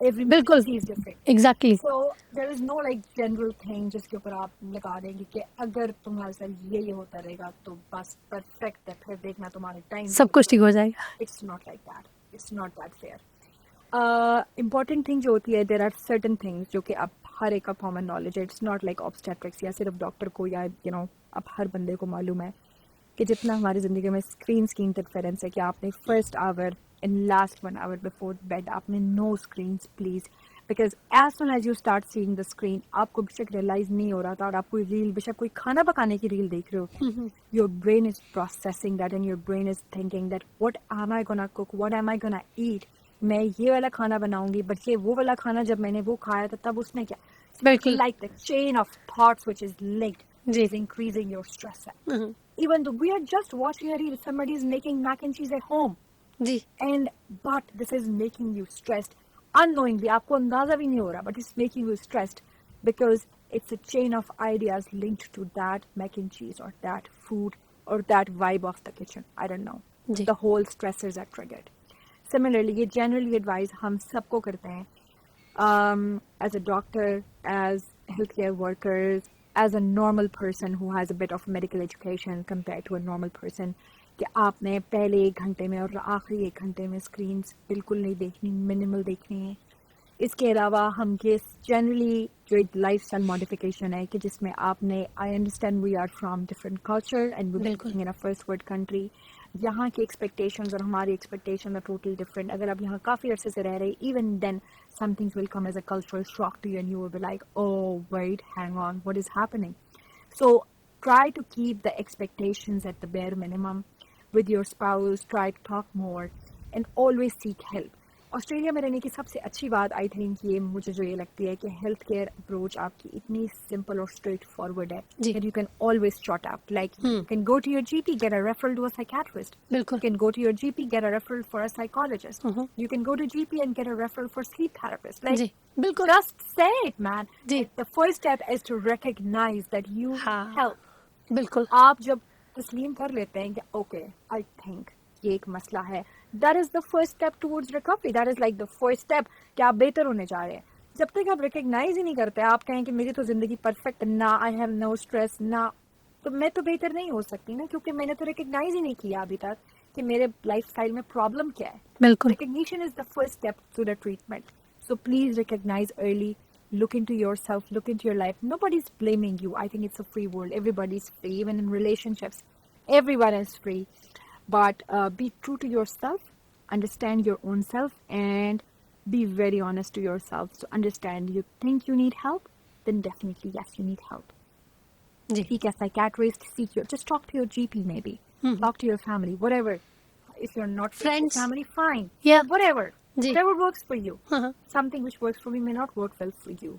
[SPEAKER 2] Every
[SPEAKER 1] बिल्कुल
[SPEAKER 2] pregnancy is different.
[SPEAKER 1] Exactly.
[SPEAKER 2] So there is no like general thing जिसके ऊपर आप लगा देंगे कि अगर तुम्हारे साथ ये होता रहेगा तो बस परफेक्ट है, फिर देखना तुम्हारे टाइम
[SPEAKER 1] सब कुछ ठीक हो जाएगा।
[SPEAKER 2] It's not like that. It's not that fair. Important thing जो होती है, there are certain things जो कि आप हर एक का common knowledge है. It's not like obstetrics या सिर्फ डॉक्टर को या आप हर बंदे को मालूम है कि जितना हमारी ज़िंदगी में स्क्रीन की इंटरफेरेंस है कि आपने first hour and last 1 hour before bed आपने no screens please, because as soon as you start seeing the screen आपको बेशक realize नहीं हो रहा था और आप कोई रील, बेशक कोई खाना पकाने की रील देख रहे हो, your brain is processing that and your brain is thinking that what am I gonna cook, what am I gonna eat, मैं ये वाला खाना बनाऊंगी बट ये वो वाला खाना जब मैंने वो खाया था तब उसने क्या,
[SPEAKER 1] बिल्कुल।
[SPEAKER 2] like the chain of thoughts which is linked
[SPEAKER 1] ji.
[SPEAKER 2] is increasing your stress. Even though we are just watching a reel, somebody is making mac and cheese at home
[SPEAKER 1] ji.
[SPEAKER 2] and but this is making you stressed unknowingly, आपको अंदाजा भी नहीं हो रहा, but it's making you stressed because it's a chain of ideas linked to that mac and cheese or that food or that vibe of the kitchen. I don't know.
[SPEAKER 1] Ji.
[SPEAKER 2] The whole stressors are triggered. Similarly, ये generally advise हम सबको करते हैं, as a doctor, as healthcare workers, as a normal person who has a bit of medical education compared to a normal person, कि आपने पहले 1 घंटे में और आखिरी 1 घंटे में स्क्रीन्स बिल्कुल नहीं देखनी, मिनिमल देखनी है। इसके अलावा हम ये जनरली जो एक लाइफस्टाइल मॉडिफिकेशन है कि जिसमें आपने, I understand we are from different culture and we living in a first world country, यहाँ की एक्सपेक्टेशंस और हमारी एक्सपेक्टेशन आर टोटली डिफरेंट। अगर आप यहाँ काफ़ी अरसे से रह रहे, even then some things will come as a cultural shock to you and you will be like, oh wait, hang on, what is happening? So try to keep the expectations at the bare minimum with your spouse, try to talk more and always seek help. Australia में रहने की सबसे अच्छी बात I think ये मुझे जो ये लगती है कि हेल्थ केयर अप्रोच आपकी इतनी सिंपल और स्ट्रेट फॉरवर्ड है that you can always short up, like you can go to your GP, get a referral to a psychiatrist.
[SPEAKER 1] बिल्कुल।
[SPEAKER 2] You can go to your GP, get a referral for a psychologist. You can go to GP and get a referral for sleep therapist. Like
[SPEAKER 1] जी, बिल्कुल।
[SPEAKER 2] just say it, man.
[SPEAKER 1] Ji.
[SPEAKER 2] The first step is to recognize that you
[SPEAKER 1] हाँ।
[SPEAKER 2] help.
[SPEAKER 1] बिल्कुल।
[SPEAKER 2] आप जब तस्लीम कर लेते हैं कि okay, I think ये एक मसला है, that is the first step towards recovery. That is like the first step कि आप बेहतर होने जा रहे हैं। जब तक आप रिकग्नाइज ही नहीं करते, आप कहें कि मेरी तो जिंदगी परफेक्ट ना, आई हैव नो स्ट्रेस ना, तो मैं तो बेहतर नहीं हो सकती ना, क्योंकि मैंने तो रिकग्नाइज ही नहीं किया अभी तक कि मेरे लाइफस्टाइल में प्रॉब्लम क्या है।
[SPEAKER 1] बिल्कुल।
[SPEAKER 2] Recognition is the first step to the treatment. So please recognize early. Look into yourself. Look into your life. Nobody's blaming you. I think it's a free world. Everybody's free. Even in relationships, everyone is free. But be true to yourself. Understand your own self and be very honest to yourself. So understand, you think you need help, then definitely yes, you need help.
[SPEAKER 1] जी।
[SPEAKER 2] Seek a psychiatrist. Just talk to your GP maybe. Talk to your family. Whatever. If you're not
[SPEAKER 1] Friends.
[SPEAKER 2] family, fine.
[SPEAKER 1] Yeah.
[SPEAKER 2] Whatever.
[SPEAKER 1] जी।
[SPEAKER 2] Whatever works for you.
[SPEAKER 1] हाँ।
[SPEAKER 2] Something which works for me may not work well for you.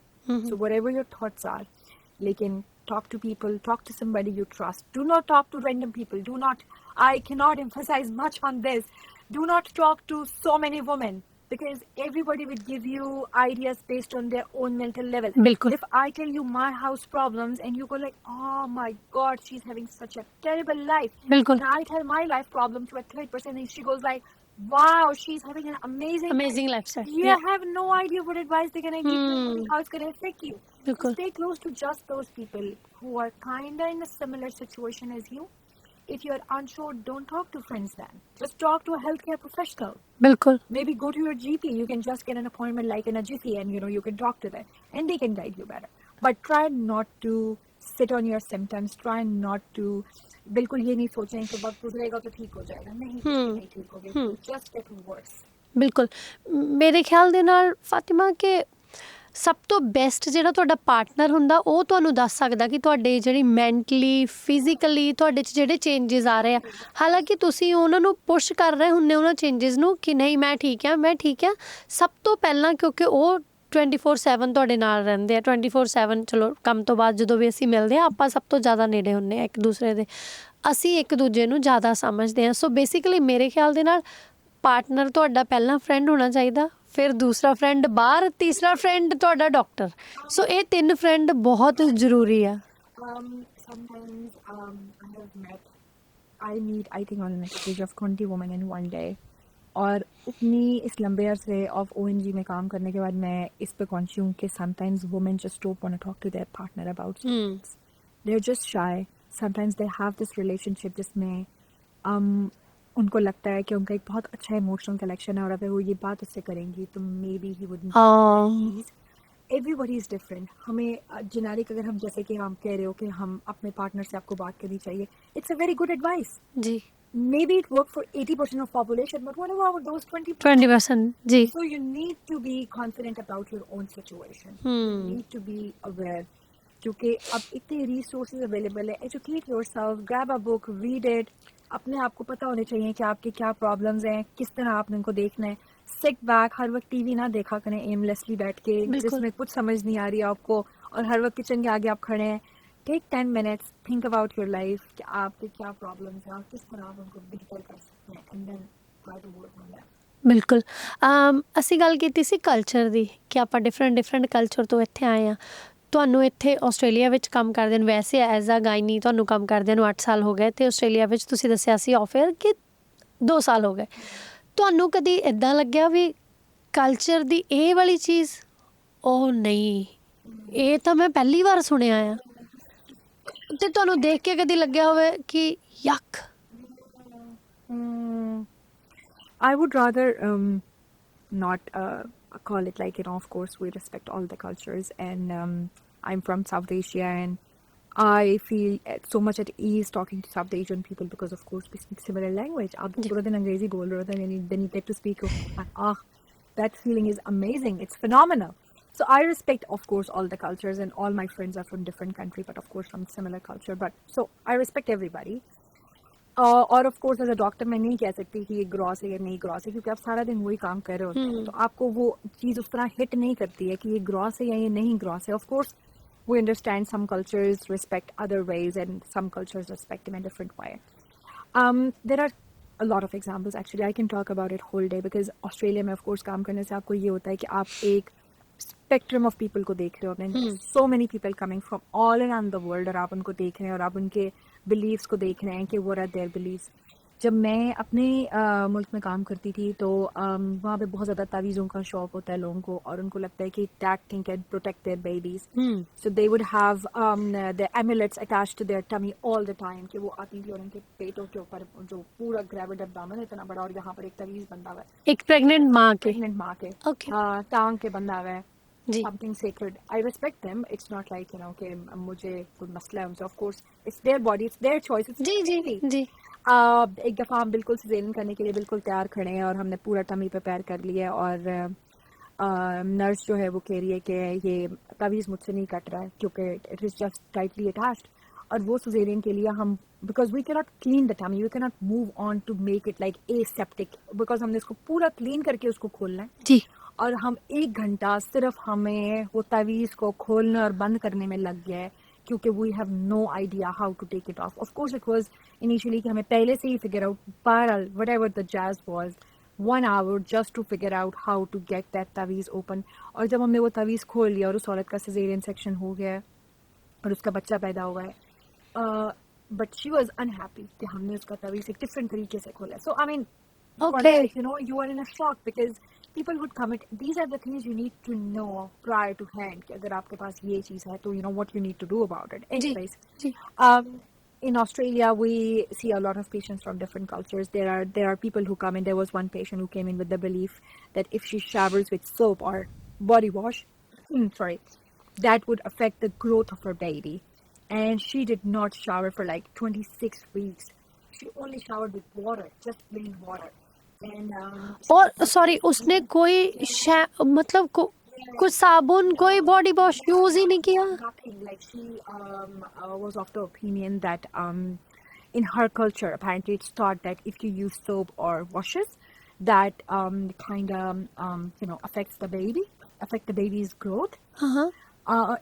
[SPEAKER 2] So whatever your thoughts are, लेकिन talk to people, talk to somebody you trust. Do not talk to random people. Do not, I cannot emphasize much on this. Do not talk to so many women because everybody will give you ideas based on their own mental level.
[SPEAKER 1] बिल्कुल
[SPEAKER 2] If I tell you my house problems and you go like, oh my God, she's having such a terrible life.
[SPEAKER 1] बिल्कुल
[SPEAKER 2] And I tell my life problem to a third person and she goes like, wow, she's having an amazing life.
[SPEAKER 1] Amazing lifestyle
[SPEAKER 2] You have no idea what advice they're gonna give you and how it's gonna affect you. So
[SPEAKER 1] बिल्कुल
[SPEAKER 2] stay close to just those people who are kinda in a similar situation as you. If you're unsure, don't talk to friends then. Just talk to a healthcare professional.
[SPEAKER 1] बिल्कुल
[SPEAKER 2] Maybe go to your GP. You can just get an appointment like in a jiffy and you can talk to them and they can guide you better. But try not to sit on your symptoms. Try not to बिल्कुल ये नहीं सोचें कि वक्त गुजरेगा तो ठीक हो जाएगा नहीं कुछ भी नहीं ठीक होगा just get worse.
[SPEAKER 1] ਬਿਲਕੁਲ ਮੇਰੇ ਖਿਆਲ ਦੇ ਨਾਲ ਫਾਤਿਮਾ ਕਿ ਸਭ ਤੋਂ ਬੈਸਟ ਜਿਹੜਾ ਤੁਹਾਡਾ ਪਾਰਟਨਰ ਹੁੰਦਾ ਉਹ ਤੁਹਾਨੂੰ ਦੱਸ ਸਕਦਾ ਕਿ ਤੁਹਾਡੇ ਜਿਹੜੀ ਮੈਂਟਲੀ ਫਿਜ਼ੀਕਲੀ ਤੁਹਾਡੇ 'ਚ ਜਿਹੜੇ ਚੇਂਜਸ ਆ ਰਹੇ ਆ ਹਾਲਾਂਕਿ ਤੁਸੀਂ ਉਹਨਾਂ ਨੂੰ ਪੁਸ਼ ਕਰ ਰਹੇ ਹੁੰਦੇ ਉਹਨਾਂ ਚੇਂਜਸ ਨੂੰ ਕਿ ਨਹੀਂ ਮੈਂ ਠੀਕ ਆ ਸਭ ਤੋਂ ਪਹਿਲਾਂ ਕਿਉਂਕਿ ਉਹ 24/7 ਤੁਹਾਡੇ ਨਾਲ ਰਹਿੰਦੇ ਆ 24/7 ਚਲੋ ਕੰਮ ਤੋਂ ਬਾਅਦ ਜਦੋਂ ਵੀ ਅਸੀਂ ਮਿਲਦੇ ਆ ਆਪਾਂ ਸਭ ਤੋਂ ਜ਼ਿਆਦਾ ਨੇੜੇ ਹੁੰਦੇ ਆ ਇੱਕ ਦੂਸਰੇ ਦੇ ਅਸੀਂ ਇੱਕ ਦੂਜੇ ਨੂੰ ਜ਼ਿਆਦਾ ਸਮਝਦੇ ਆ ਸੋ ਬੇਸਿਕਲੀ ਮੇਰੇ ਖਿਆਲ ਦੇ ਨਾਲ ਪਾਰਟਨਰ ਤੁਹਾਡਾ ਪਹਿਲਾਂ ਫਰੈਂਡ ਹੋਣਾ ਚਾਹੀਦਾ ਫਿਰ ਦੂਸਰਾ ਫਰੈਂਡ ਬਾਹਰ ਤੀਸਰਾ ਫਰੈਂਡ ਤੁਹਾਡਾ ਡਾਕਟਰ ਸੋ ਇਹ 3 ਫਰੈਂਡ ਬਹੁਤ ਜ਼ਰੂਰੀ ਆ
[SPEAKER 2] Sometimes I meet I think on an average of 20 women in one day. और उतनी इस लंबे अरसे ऑफ ONG में काम करने के बाद मैं इस पे कॉन्शियस हूँ कि sometimes women just don't want to talk to their partner about things. They're just shy. Sometimes they have this relationship जिसमें उनको लगता है कि उनका एक बहुत अच्छा इमोशनल कलेक्शन है और अगर वो ये बात उससे करेंगी तो may be he would everybody is different हमें जेनेरिक अगर हम जैसे कि हम कह रहे हो कि हम अपने पार्टनर से आपको बात करनी चाहिए it's a very good advice
[SPEAKER 1] जी
[SPEAKER 2] maybe it worked for 80% of population but what about those
[SPEAKER 1] 20% जी
[SPEAKER 2] so you need to be confident about your own situation you need to be aware क्योंकि अब इतने रिसोर्सेज अवेलेबल है educate yourself grab a book read it अपने आप को पता होने चाहिए कि आपके क्या प्रॉब्लम्स हैं किस तरह आपने उनको देखना है सिट बैक हर वक्त टीवी ना देखा करें एमलेसली बैठ के जिसमें कुछ समझ नहीं आ रही है आपको और हर वक्त किचन के आगे आप खड़े हैं take 10 minutes think about your life कि आपके क्या प्रॉब्लम्स हैं और किस तरह आप उनको बेहतर कर सकते हैं and then try to work on that
[SPEAKER 1] ਬਿਲਕੁਲ ਅਸੀਂ ਗੱਲ ਕੀਤੀ ਸੀ ਕਲਚਰ ਦੀ ਕਿ ਆਪਾਂ ਡਿਫਰੈਂਟ ਕਲਚਰ ਤੋਂ ਇੱਥੇ ਆਏ ਆ ਤੁਹਾਨੂੰ ਇੱਥੇ ਆਸਟ੍ਰੇਲੀਆ ਵਿੱਚ ਕੰਮ ਕਰਦੇ ਨੂੰ ਵੈਸੇ ਐਜ਼ ਅ ਗਾਇਨੀ ਤੁਹਾਨੂੰ ਕੰਮ ਕਰਦਿਆਂ ਨੂੰ 8 ਸਾਲ ਹੋ ਗਏ ਤੇ ਆਸਟ੍ਰੇਲੀਆ ਵਿੱਚ ਤੁਸੀਂ ਦੱਸਿਆ ਸੀ ਆਫਰ ਕਿ 2 ਸਾਲ ਹੋ ਗਏ ਤੁਹਾਨੂੰ ਕਦੀ ਇੱਦਾਂ ਲੱਗਿਆ ਵੀ ਕਲਚਰ ਦੀ ਇਹ ਵਾਲੀ ਚੀਜ਼ ਉਹ ਨਹੀਂ ਇਹ ਤਾਂ ਮੈਂ ਪਹਿਲੀ ਵਾਰ ਸੁਣਿਆ ਆ ਤੇ ਤੁਹਾਨੂੰ ਦੇਖ ਕੇ ਕਦੀ ਲੱਗਿਆ ਹੋਵੇ ਕਿ ਯਕ
[SPEAKER 2] I would rather not call it like of course we respect all the cultures and I'm from South Asia and I feel so much at ease talking to South Asian people because of course we speak similar language आप पूरा दिन अंग्रेजी बोल रहे होते हैं then you get to speak that feeling is amazing it's phenomenal so I respect of course all the cultures and all my friends are from different country but of course from similar culture but so I respect everybody और of course as a doctor मैं नहीं कह सकती कि ये gross है या नहीं ग्रॉस है क्योंकि आप सारा दिन वही काम कर रहे होते हैं तो आपको वो चीज़ उस तरह हिट नहीं करती है कि ये ग्रॉस है या ये नहीं ग्रॉस है of course we understand some cultures respect other ways and some cultures respect in a different way there are a lot of examples actually I can talk about it whole day because Australia में of course काम करने से आपको ये होता है कि आप एक स्पेक्ट्रम ऑफ पीपल को देख रहे हो so many people coming from all around the world और आप उनको देख रहे हैं और आप उनके बिलीव्स को देख रहे हैं कि what are their beliefs जब मैं अपने मुल्क में काम करती थी तो वहाँ पे बहुत ज़्यादा तावीज़ों का शौक होता है लोगों को और उनको लगता है कि that thing can protect their babies so they would have the amulets attached to their tummy all the time कि वो आती थी और उनके पेटों के ऊपर जो पूरा ग्रेविड एब्डोमेन इतना बड़ा और यहाँ पर एक तावीज़ बंधा हुआ है
[SPEAKER 1] एक प्रेग्नेंट माँ के
[SPEAKER 2] टांग के बंधा हुआ है
[SPEAKER 1] जी
[SPEAKER 2] something sacred I respect them it's not like कि मुझे कोई मसला है उनसे of course it's their body it's their choice it's
[SPEAKER 1] जी
[SPEAKER 2] एक दफ़ा हम बिल्कुल सिजेरियन करने के लिए बिल्कुल तैयार खड़े हैं और हमने पूरा टमी प्रिपेयर कर लिया और नर्स जो है वो कह रही है कि ये तावीज़ मुझसे नहीं कट रहा है क्योंकि it is just tightly attached और वो cesarean के लिए हम because we cannot clean the tummy, we cannot move on to make it like aseptic because हमने इसको पूरा clean करके उसको खोलना है
[SPEAKER 1] जी
[SPEAKER 2] और हम 1 घंटा सिर्फ हमें वो तवीज़ को खोलने और बंद करने में लग गया है क्योंकि we have no idea how to take it off. Of course it was initially कि हमें पहले से ही फिगर आउट बहरहाल whatever the jazz was 1 hour just to figure out how to get that तवीज़ open. और जब हमने वो तवीज़ खोल लिया और उस औरत का cesarean section हो गया है और उसका बच्चा पैदा हुआ है बट शी वॉज अनहैप्पी कि हमने उसका तवीज़ एक डिफरेंट तरीके से खोला. So I mean
[SPEAKER 1] Okay.
[SPEAKER 2] you know you are in a shock because people would commit. These are the things you need to know prior to hand कि अगर आपके पास ये चीज़ है तो you know what you need to do about it.
[SPEAKER 1] जी
[SPEAKER 2] Anyways,
[SPEAKER 1] जी
[SPEAKER 2] in Australia we see a lot of patients from different cultures. There are people who come in. There was one patient who came in with the belief that if she showers with soap or body wash, sorry, that would affect the growth of her baby. And she did not shower for like 26 weeks. She only showered with water, just plain water. And
[SPEAKER 1] और sorry उसने कोई मतलब कुछ साबुन कोई body wash use ही नहीं किया.
[SPEAKER 2] nothing. Like she was of the opinion that in her culture, apparently it's thought that if you use soap or washes, that kind of affect the baby's growth.
[SPEAKER 1] हाँ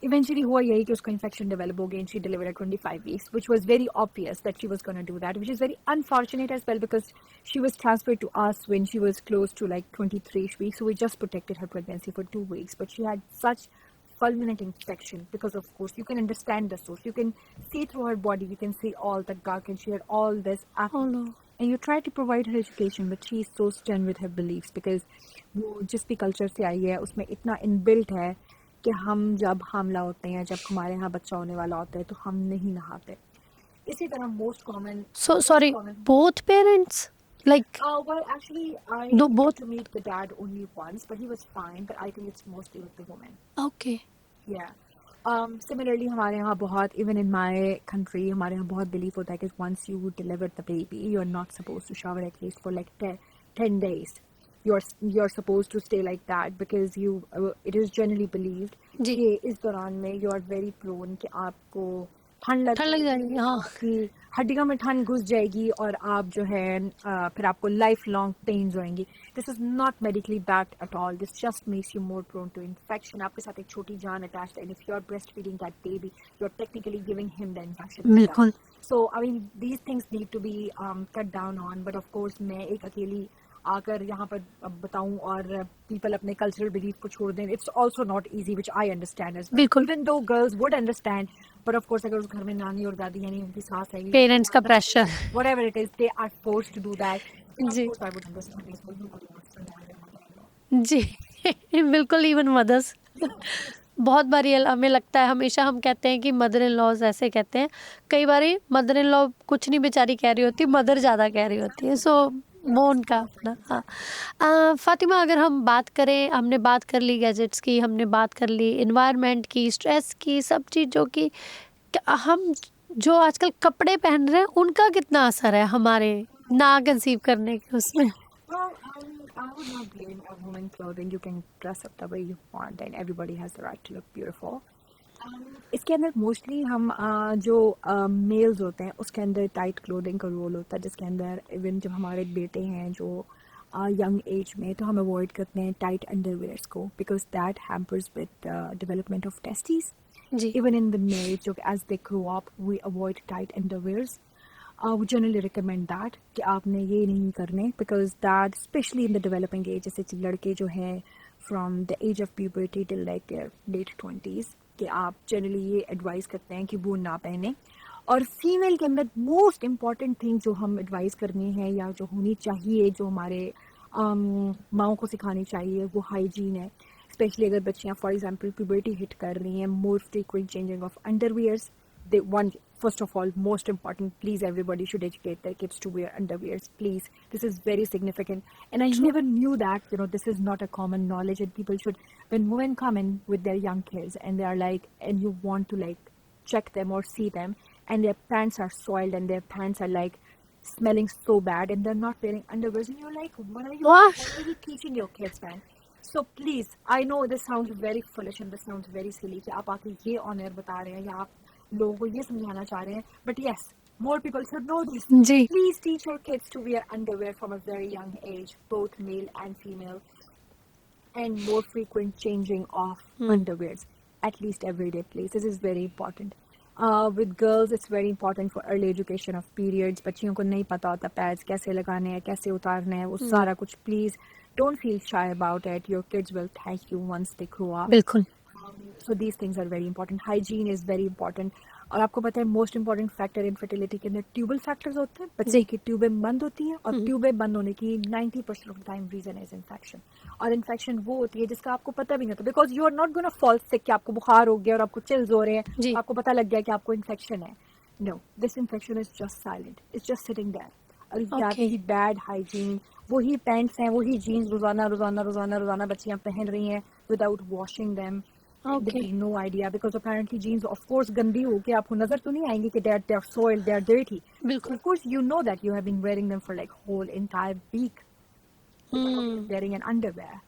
[SPEAKER 2] Eventually हुआ यही कि उसको infection develop हो गई and she delivered at 25 weeks, which was very obvious that she was going to do that, which is very unfortunate as well because she was transferred to us when she was close to like 23 weeks, so we just protected her pregnancy for 2 weeks, but she had such fulminant infection because of course you can understand the source, you can see through her body, you can see all the gunk and she had all this acne.
[SPEAKER 1] Oh no.
[SPEAKER 2] And you try to provide her education but she is so stern with her beliefs because वो जिस भी culture से आई है उसमें इतना inbuilt है कि हम जब हमला होते हैं, जब हमारे यहाँ बच्चा होने वाला होता है तो हम नहीं नहाते. इसी तरह most common
[SPEAKER 1] So sorry, both parents like
[SPEAKER 2] well actually I
[SPEAKER 1] No,
[SPEAKER 2] got
[SPEAKER 1] both.
[SPEAKER 2] to meet the dad only once but he was fine, but I think it's mostly with the woman.
[SPEAKER 1] okay.
[SPEAKER 2] Yeah. Similarly हमारे यहाँ बहुत even in my country हमारे यहाँ बहुत belief होता है कि once you deliver the baby you're not supposed to shower at least for like 10 days. You're supposed to stay like that because it is generally believed
[SPEAKER 1] जी
[SPEAKER 2] कि इस दौरान में you are very prone कि आपको ठंड लग
[SPEAKER 1] जाएगी. हाँ
[SPEAKER 2] कि हड्डियों में ठंड घुस जाएगी और आप जो है फिर आपको लाइफ लॉन्ग पेन्स होंगी. This is not medically backed at all. This just makes you more prone to infection. आपके साथ एक छोटी जान अटैच्ड है and if you are breast feeding that baby you are technically giving him the infection.
[SPEAKER 1] बिल्कुल.
[SPEAKER 2] So I mean these things need to be cut down on. But of course मैं एक अकेली आकर यहाँ पर बताऊं और पीपल अपने कल्चरल बिलीफ को छोड़ दें, it's also not easy which I understand as
[SPEAKER 1] बिल्कुल.
[SPEAKER 2] Even though girls would understand but of course अगर उस घर में नानी और दादी यानी उनकी सास है
[SPEAKER 1] पेरेंट्स का pressure.
[SPEAKER 2] whatever it is they are forced to do that. Of
[SPEAKER 1] जी
[SPEAKER 2] course I would understand this, but nobody wants to know.
[SPEAKER 1] जी बिल्कुल. इवन मदर्स बहुत बारी हमें लगता है, हमेशा हम कहते हैं कि मदर इन लॉज ऐसे कहते हैं, कई बार मदर इन लॉ कुछ नहीं बेचारी कह रही होती, मदर ज़्यादा कह रही होती है. सो वो उनका अपना. हाँ फातिमा, अगर हम बात करें, हमने बात कर ली गैजेट्स की, हमने बात कर ली इन्वायरमेंट की, स्ट्रेस की, सब चीज़ों की, हम जो आजकल कपड़े पहन रहे हैं उनका कितना असर है हमारे ना कंसीव करने के उसमें.
[SPEAKER 2] Well, I would not blame a woman clothing. You can dress up the way you want and everybody has the right to look beautiful. इसके अंदर मोस्टली हम जो मेल्स होते हैं उसके अंदर टाइट क्लोथिंग का रोल होता है, जिसके अंदर इवन जब हमारे बेटे हैं जो यंग एज में, तो हम अवॉइड करते हैं टाइट अंडरवेयर्स को because that hampers with development of testes.
[SPEAKER 1] जी
[SPEAKER 2] Even in the males, जो as they grow up, we avoid tight underwears. We generally recommend that कि आपने ये नहीं करने because that, especially in the developing age, जैसे लड़के जो हैं from the age of puberty till like their late 20s, कि आप generally ये advise करते हैं कि वो ना पहने. और फीमेल के अंदर मोस्ट इम्पॉर्टेंट थिंग जो हम एडवाइस करनी है या जो होनी चाहिए, जो हमारे माओं को सिखानी चाहिए, वो हाइजीन है. स्पेशली अगर बच्चियाँ फॉर एग्जांपल प्यूबर्टी हिट कर रही हैं, मोर frequent changing of underwears. They one first of all, most important, please everybody should educate their kids to wear underwears, please. This is very significant, and I never knew that, you know, this is not a common knowledge, and people should, when women come in with their young kids and they are like, and you want to like check them or see them and their pants are soiled and their pants are like smelling so bad and they're not wearing underwears, and you're like, what are you teaching your kids, man? So please, I know this sounds very foolish and this sounds very silly कि आप आके ये honour बता रहे हैं या आप लोगों को ये समझाना चाह रहे हैं, but yes, more people should know this.
[SPEAKER 1] Ji
[SPEAKER 2] Please teach your kids to wear underwear from a very young age, both male and female, and more frequent changing of underwears, at least everyday place. This is very important. With girls, it's very important for early education of periods. बच्चियों को नहीं पता होता pads कैसे लगाने हैं, कैसे उतारने हैं, वो सारा कुछ. Please don't feel shy about it. Your kids will thank you once they grow up.
[SPEAKER 1] बिल्कुल
[SPEAKER 2] So these things are very important. Hygiene is very important. और आपको पता है मोस्ट इंपॉर्टेंट फैक्टर इनफर्टिलिटी के अंदर ट्यूबल फैक्टर्स होते हैं. बच्चे की ट्यूबें बंद होती हैं, और ट्यूबें बंद होने की 90% of time reason is infection. और इन्फेक्शन वो होती है जिसका आपको पता भी नहीं होता, because you are not gonna fall sick कि आपको बुखार हो गया और आपको चिल्स हो रहे हैं, आपको पता लग गया कि आपको इन्फेक्शन है. No, this infection is just silent, it's just sitting there. और आपकी बैड हाइजीन, वही पैंट्स हैं, वही जीन्स रोजाना रोजाना रोजाना रोजाना बच्चियां पहन रही हैं without washing them. No idea, because apparently jeans of course गंदी हो के आपको नजर तो नहीं आएंगी कि they are soiled, they are dirty.
[SPEAKER 1] बिल्कुल
[SPEAKER 2] Of course you know that you have been wearing them for like whole entire week, wearing an underwear.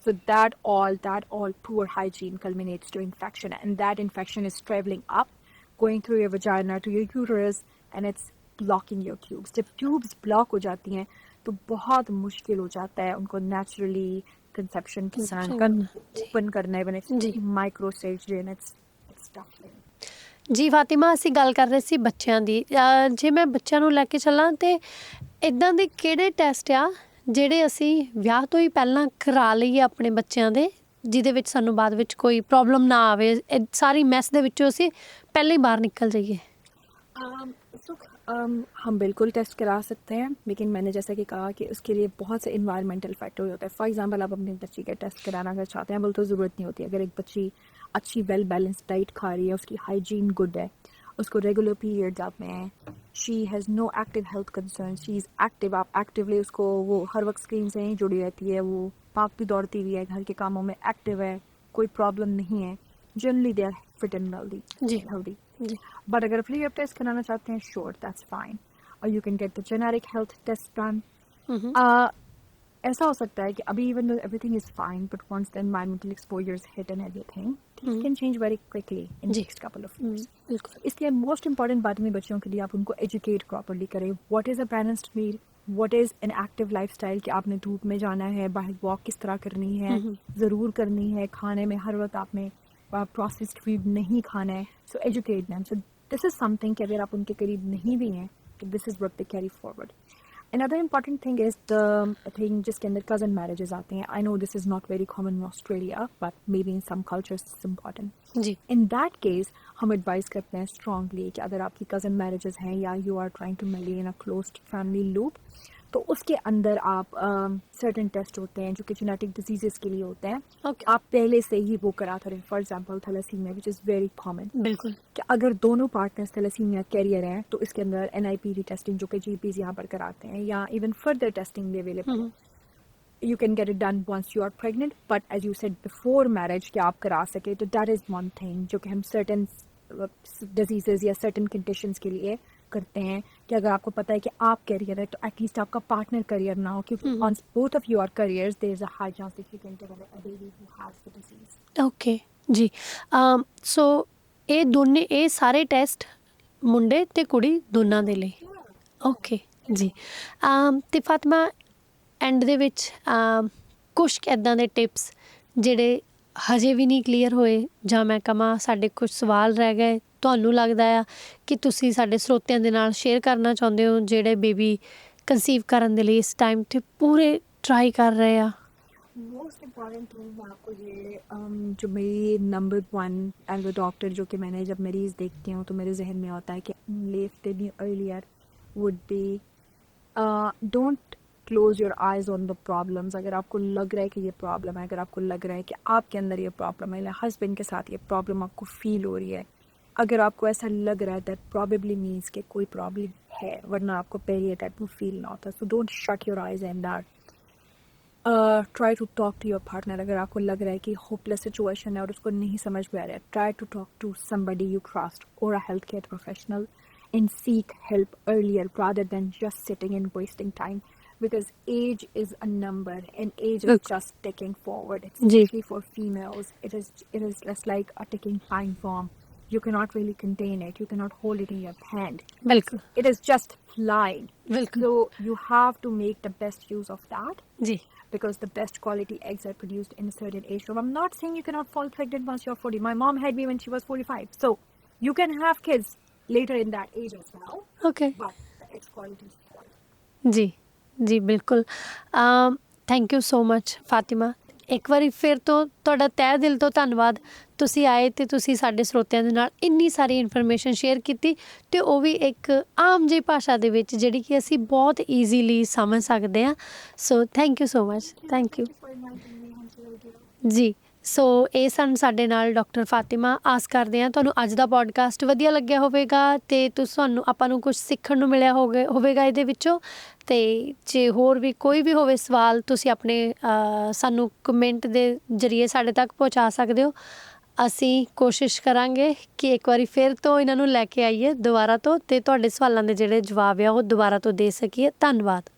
[SPEAKER 2] So that all poor hygiene culminates to infection, and that infection is traveling up, going through your vagina to your uterus, and it's blocking your tubes. जब tubes block हो जाती हैं तो बहुत मुश्किल हो जाता है उनको naturally conception open करना है. when it's micro surgery and it's tough.
[SPEAKER 1] ਜੀ ਫਾਤਿਮਾ, ਅਸੀਂ ਗੱਲ ਕਰ ਰਹੇ ਸੀ ਬੱਚਿਆਂ ਦੀ. ਜੇ ਮੈਂ ਬੱਚਿਆਂ ਨੂੰ ਲੈ ਕੇ ਚੱਲਾਂ ਤੇ ਇਦਾਂ ਦੇ ਕਿਹੜੇ ਟੈਸਟ ਆ ਜਿਹੜੇ ਅਸੀਂ ਵਿਆਹ ਤੋਂ ਹੀ ਪਹਿਲਾਂ ਕਰਾ ਲਈਏ ਆਪਣੇ ਬੱਚਿਆਂ ਦੇ, ਜਿਹਦੇ ਵਿੱਚ ਸਾਨੂੰ ਬਾਅਦ ਵਿੱਚ ਕੋਈ ਪ੍ਰੋਬਲਮ ਨਾ ਆਵੇ, ਸਾਰੀ ਮੈਸ ਦੇ ਵਿੱਚੋਂ ਅਸੀਂ ਪਹਿਲਾਂ ਹੀ ਬਾਹਰ ਨਿਕਲ ਜਾਈਏ?
[SPEAKER 2] हम बिल्कुल टेस्ट करा सकते हैं, लेकिन मैंने जैसा कि कहा कि उसके लिए बहुत से इन्वायरमेंटल फैक्टर होते हैं. फॉर एग्जांपल, आप अपनी बच्ची का टेस्ट कराना अगर चाहते हैं, बोल तो ज़रूरत नहीं होती. अगर एक बच्ची अच्छी वेल बैलेंस्ड डाइट खा रही है, उसकी हाइजीन गुड है, उसको रेगुलर पीरियड्स आते हैं, she has no active health concern, she is active, आप एक्टिवली उसको, वो हर वक्त स्क्रीन से नहीं जुड़ी रहती है, वो पार्क भी दौड़ती हुई है, घर के कामों में एक्टिव है, कोई प्रॉब्लम नहीं है, generally they are fit and healthy. But अगर फ्री अप टेस्ट कराना चाहते हैं, श्योर, दैट्स फाइन. और you can get the generic health test done. ऐसा हो सकता है कि अभी even though everything is fine, but once the environmental exposures hit and everything, things can change very quickly in next couple of years. इसलिए most important बात में बच्चों के लिए आप उनको एजुकेट प्रॉपरली करें. What is a balanced meal, what is an active lifestyle, कि आपने धूप में जाना है, बाहर वॉक किस तरह करनी है, ज़रूर करनी है, खाने में हर वक्त आपने प्रोसेस्ड फूड नहीं खाना है. So educate them. So this is something कि अगर आप उनके करीब नहीं भी हैं तो this is what they carry forward. Another important thing is the thing जिसके अंदर cousin marriages आते हैं. I know this is not very common in Australia, but maybe in some cultures it's important.
[SPEAKER 1] Ji
[SPEAKER 2] In that case, हम advise करते हैं strongly कि अगर आपकी cousin marriages हैं या you are trying to marry in a closed family loop, तो उसके अंदर आप सर्टेन टेस्ट होते हैं जो कि जेनेटिक डिजीजेस के लिए होते हैं. आप पहले से ही वो कराते रहे. For example thalassemia, which is very common.
[SPEAKER 1] बिल्कुल.
[SPEAKER 2] कि अगर दोनों पार्टनर्स थैलेसीमिया कैरियर हैं तो इसके अंदर NIPT टेस्टिंग जो कि GPs यहाँ पर कराते हैं, या इवन फर्दर टेस्टिंग भी available. You can get it done once you are pregnant, but as you said before marriage कि आप करा सके, तो that is one thing जो कि हम certain diseases या certain conditions के लिए करते हैं. कि अगर आपको पता है कि आप करियर है तो एटलीस्ट आपका पार्टनर करियर ना हो, क्योंकि on both of your carriers there is a high chance that you can develop a baby who has the disease.
[SPEAKER 1] Okay ਜੀ. ਸੋ ਇਹ ਸਾਰੇ ਟੈਸਟ ਮੁੰਡੇ ਤੇ ਕੁੜੀ ਦੋਨਾਂ ਦੇ ਲਈ? ਓਕੇ ਜੀ. ਤੇ ਫਾਤਿਮਾ, ਐਂਡ ਦੇ ਵਿੱਚ ਕੁਛ ਇੱਦਾਂ ਦੇ ਟਿਪਸ ਜਿਹੜੇ ਹਜੇ ਵੀ ਨਹੀਂ ਕਲੀਅਰ ਹੋਏ, ਜਾਂ ਮੈਂ ਕਹਾਂ ਸਾਡੇ ਕੁਝ ਸਵਾਲ ਰਹਿ ਗਏ, ਤੁਹਾਨੂੰ ਲੱਗਦਾ ਆ ਕਿ ਤੁਸੀਂ ਸਾਡੇ ਸਰੋਤਿਆਂ ਦੇ ਨਾਲ ਸ਼ੇਅਰ ਕਰਨਾ ਚਾਹੁੰਦੇ ਹੋ, ਜਿਹੜੇ ਬੇਬੀ ਕੰਸੀਵ ਕਰਨ ਦੇ ਲਈ ਇਸ ਟਾਈਮ 'ਤੇ ਪੂਰੇ ट्राई कर रहे हैं?
[SPEAKER 2] मोस्ट इम्पॉर्टेंट थिंग मैं आपको ये जो मेरी नंबर 1 एज अ डॉक्टर, जो कि मैंने जब मरीज़ देखती हूँ तो मेरे जहन में होता है कि lift me earlier would be don't close your eyes on the problems. अगर आपको लग रहा है कि ये प्रॉब्लम है, अगर आपको लग रहा है कि आपके अंदर ये प्रॉब्लम है, या हस्बैंड के साथ ये प्रॉब्लम आपको फील हो रही है, अगर आपको ऐसा लग रहा है दैट प्रॉबेबली मीन्स कि कोई प्रॉब्लम है, वरना आपको पहले टाइप में फील ना होता. So don't shut your eyes and that. Try to talk to your partner. अगर आपको लग रहा है कि होपलेस सिचुएशन है और उसको नहीं समझ में आ रहा है, try to talk to somebody you trust or a health care professional and seek help earlier rather than just sitting and wasting time, because age is a number and age is just ticking forward, especially for females. It is just like a ticking time bomb. you cannot really contain it. You cannot hold it in your hand.
[SPEAKER 1] ਬਿਲਕੁਲ
[SPEAKER 2] It is just flying.
[SPEAKER 1] ਬਿਲਕੁਲ
[SPEAKER 2] So you have to make the best use of that,
[SPEAKER 1] ਜੀ
[SPEAKER 2] because the best quality eggs are produced in a certain age group. I'm not saying you cannot fall pregnant once you're 40. My mom had me when she was 45. So you can have kids later in that age as well,
[SPEAKER 1] okay
[SPEAKER 2] but the eggs quality is fine.
[SPEAKER 1] ਜੀ ਜੀ ਬਿਲਕੁਲ thank you so much Fatima. ਇੱਕ ਵਾਰੀ ਫਿਰ ਤੋਂ ਤੁਹਾਡਾ ਤਹਿ ਦਿਲ ਤੋਂ ਧੰਨਵਾਦ, ਤੁਸੀਂ ਆਏ ਅਤੇ ਤੁਸੀਂ ਸਾਡੇ ਸਰੋਤਿਆਂ ਦੇ ਨਾਲ ਇੰਨੀ ਸਾਰੀ ਇਨਫੋਰਮੇਸ਼ਨ ਸ਼ੇਅਰ ਕੀਤੀ, ਅਤੇ ਉਹ ਵੀ ਇੱਕ ਆਮ ਜਿਹੀ ਭਾਸ਼ਾ ਦੇ ਵਿੱਚ ਜਿਹੜੀ ਕਿ ਅਸੀਂ ਬਹੁਤ ਈਜ਼ੀਲੀ ਸਮਝ ਸਕਦੇ ਹਾਂ। So thank you so much, thank you
[SPEAKER 2] For inviting me onto the video.
[SPEAKER 1] ਜੀ। ਸੋ ਇਹ ਸਨ ਸਾਡੇ ਨਾਲ ਡਾਕਟਰ ਫਾਤਿਮਾ। ਆਸ ਕਰਦੇ ਹਾਂ ਤੁਹਾਨੂੰ ਅੱਜ ਦਾ ਪੋਡਕਾਸਟ ਵਧੀਆ ਲੱਗਿਆ ਹੋਵੇਗਾ ਅਤੇ ਤੁਹਾਨੂੰ ਆਪਾਂ ਨੂੰ ਕੁਛ ਸਿੱਖਣ ਨੂੰ ਮਿਲਿਆ ਹੋਵੇਗਾ ਇਹਦੇ ਵਿੱਚੋਂ। ਅਤੇ ਜੇ ਹੋਰ ਵੀ ਕੋਈ ਵੀ ਹੋਵੇ ਸਵਾਲ, ਤੁਸੀਂ ਆਪਣੇ ਸਾਨੂੰ ਕਮੈਂਟ ਦੇ ਜ਼ਰੀਏ ਸਾਡੇ ਤੱਕ ਪਹੁੰਚਾ ਸਕਦੇ ਹੋ। ਅਸੀਂ ਕੋਸ਼ਿਸ਼ ਕਰਾਂਗੇ ਕਿ ਇੱਕ ਵਾਰੀ ਫਿਰ ਤੋਂ ਇਹਨਾਂ ਨੂੰ ਲੈ ਕੇ ਆਈਏ ਦੁਬਾਰਾ ਤੋਂ, ਅਤੇ ਤੁਹਾਡੇ ਸਵਾਲਾਂ ਦੇ ਜਿਹੜੇ ਜਵਾਬ ਆ ਉਹ ਦੁਬਾਰਾ ਤੋਂ ਦੇ ਸਕੀਏ। ਧੰਨਵਾਦ।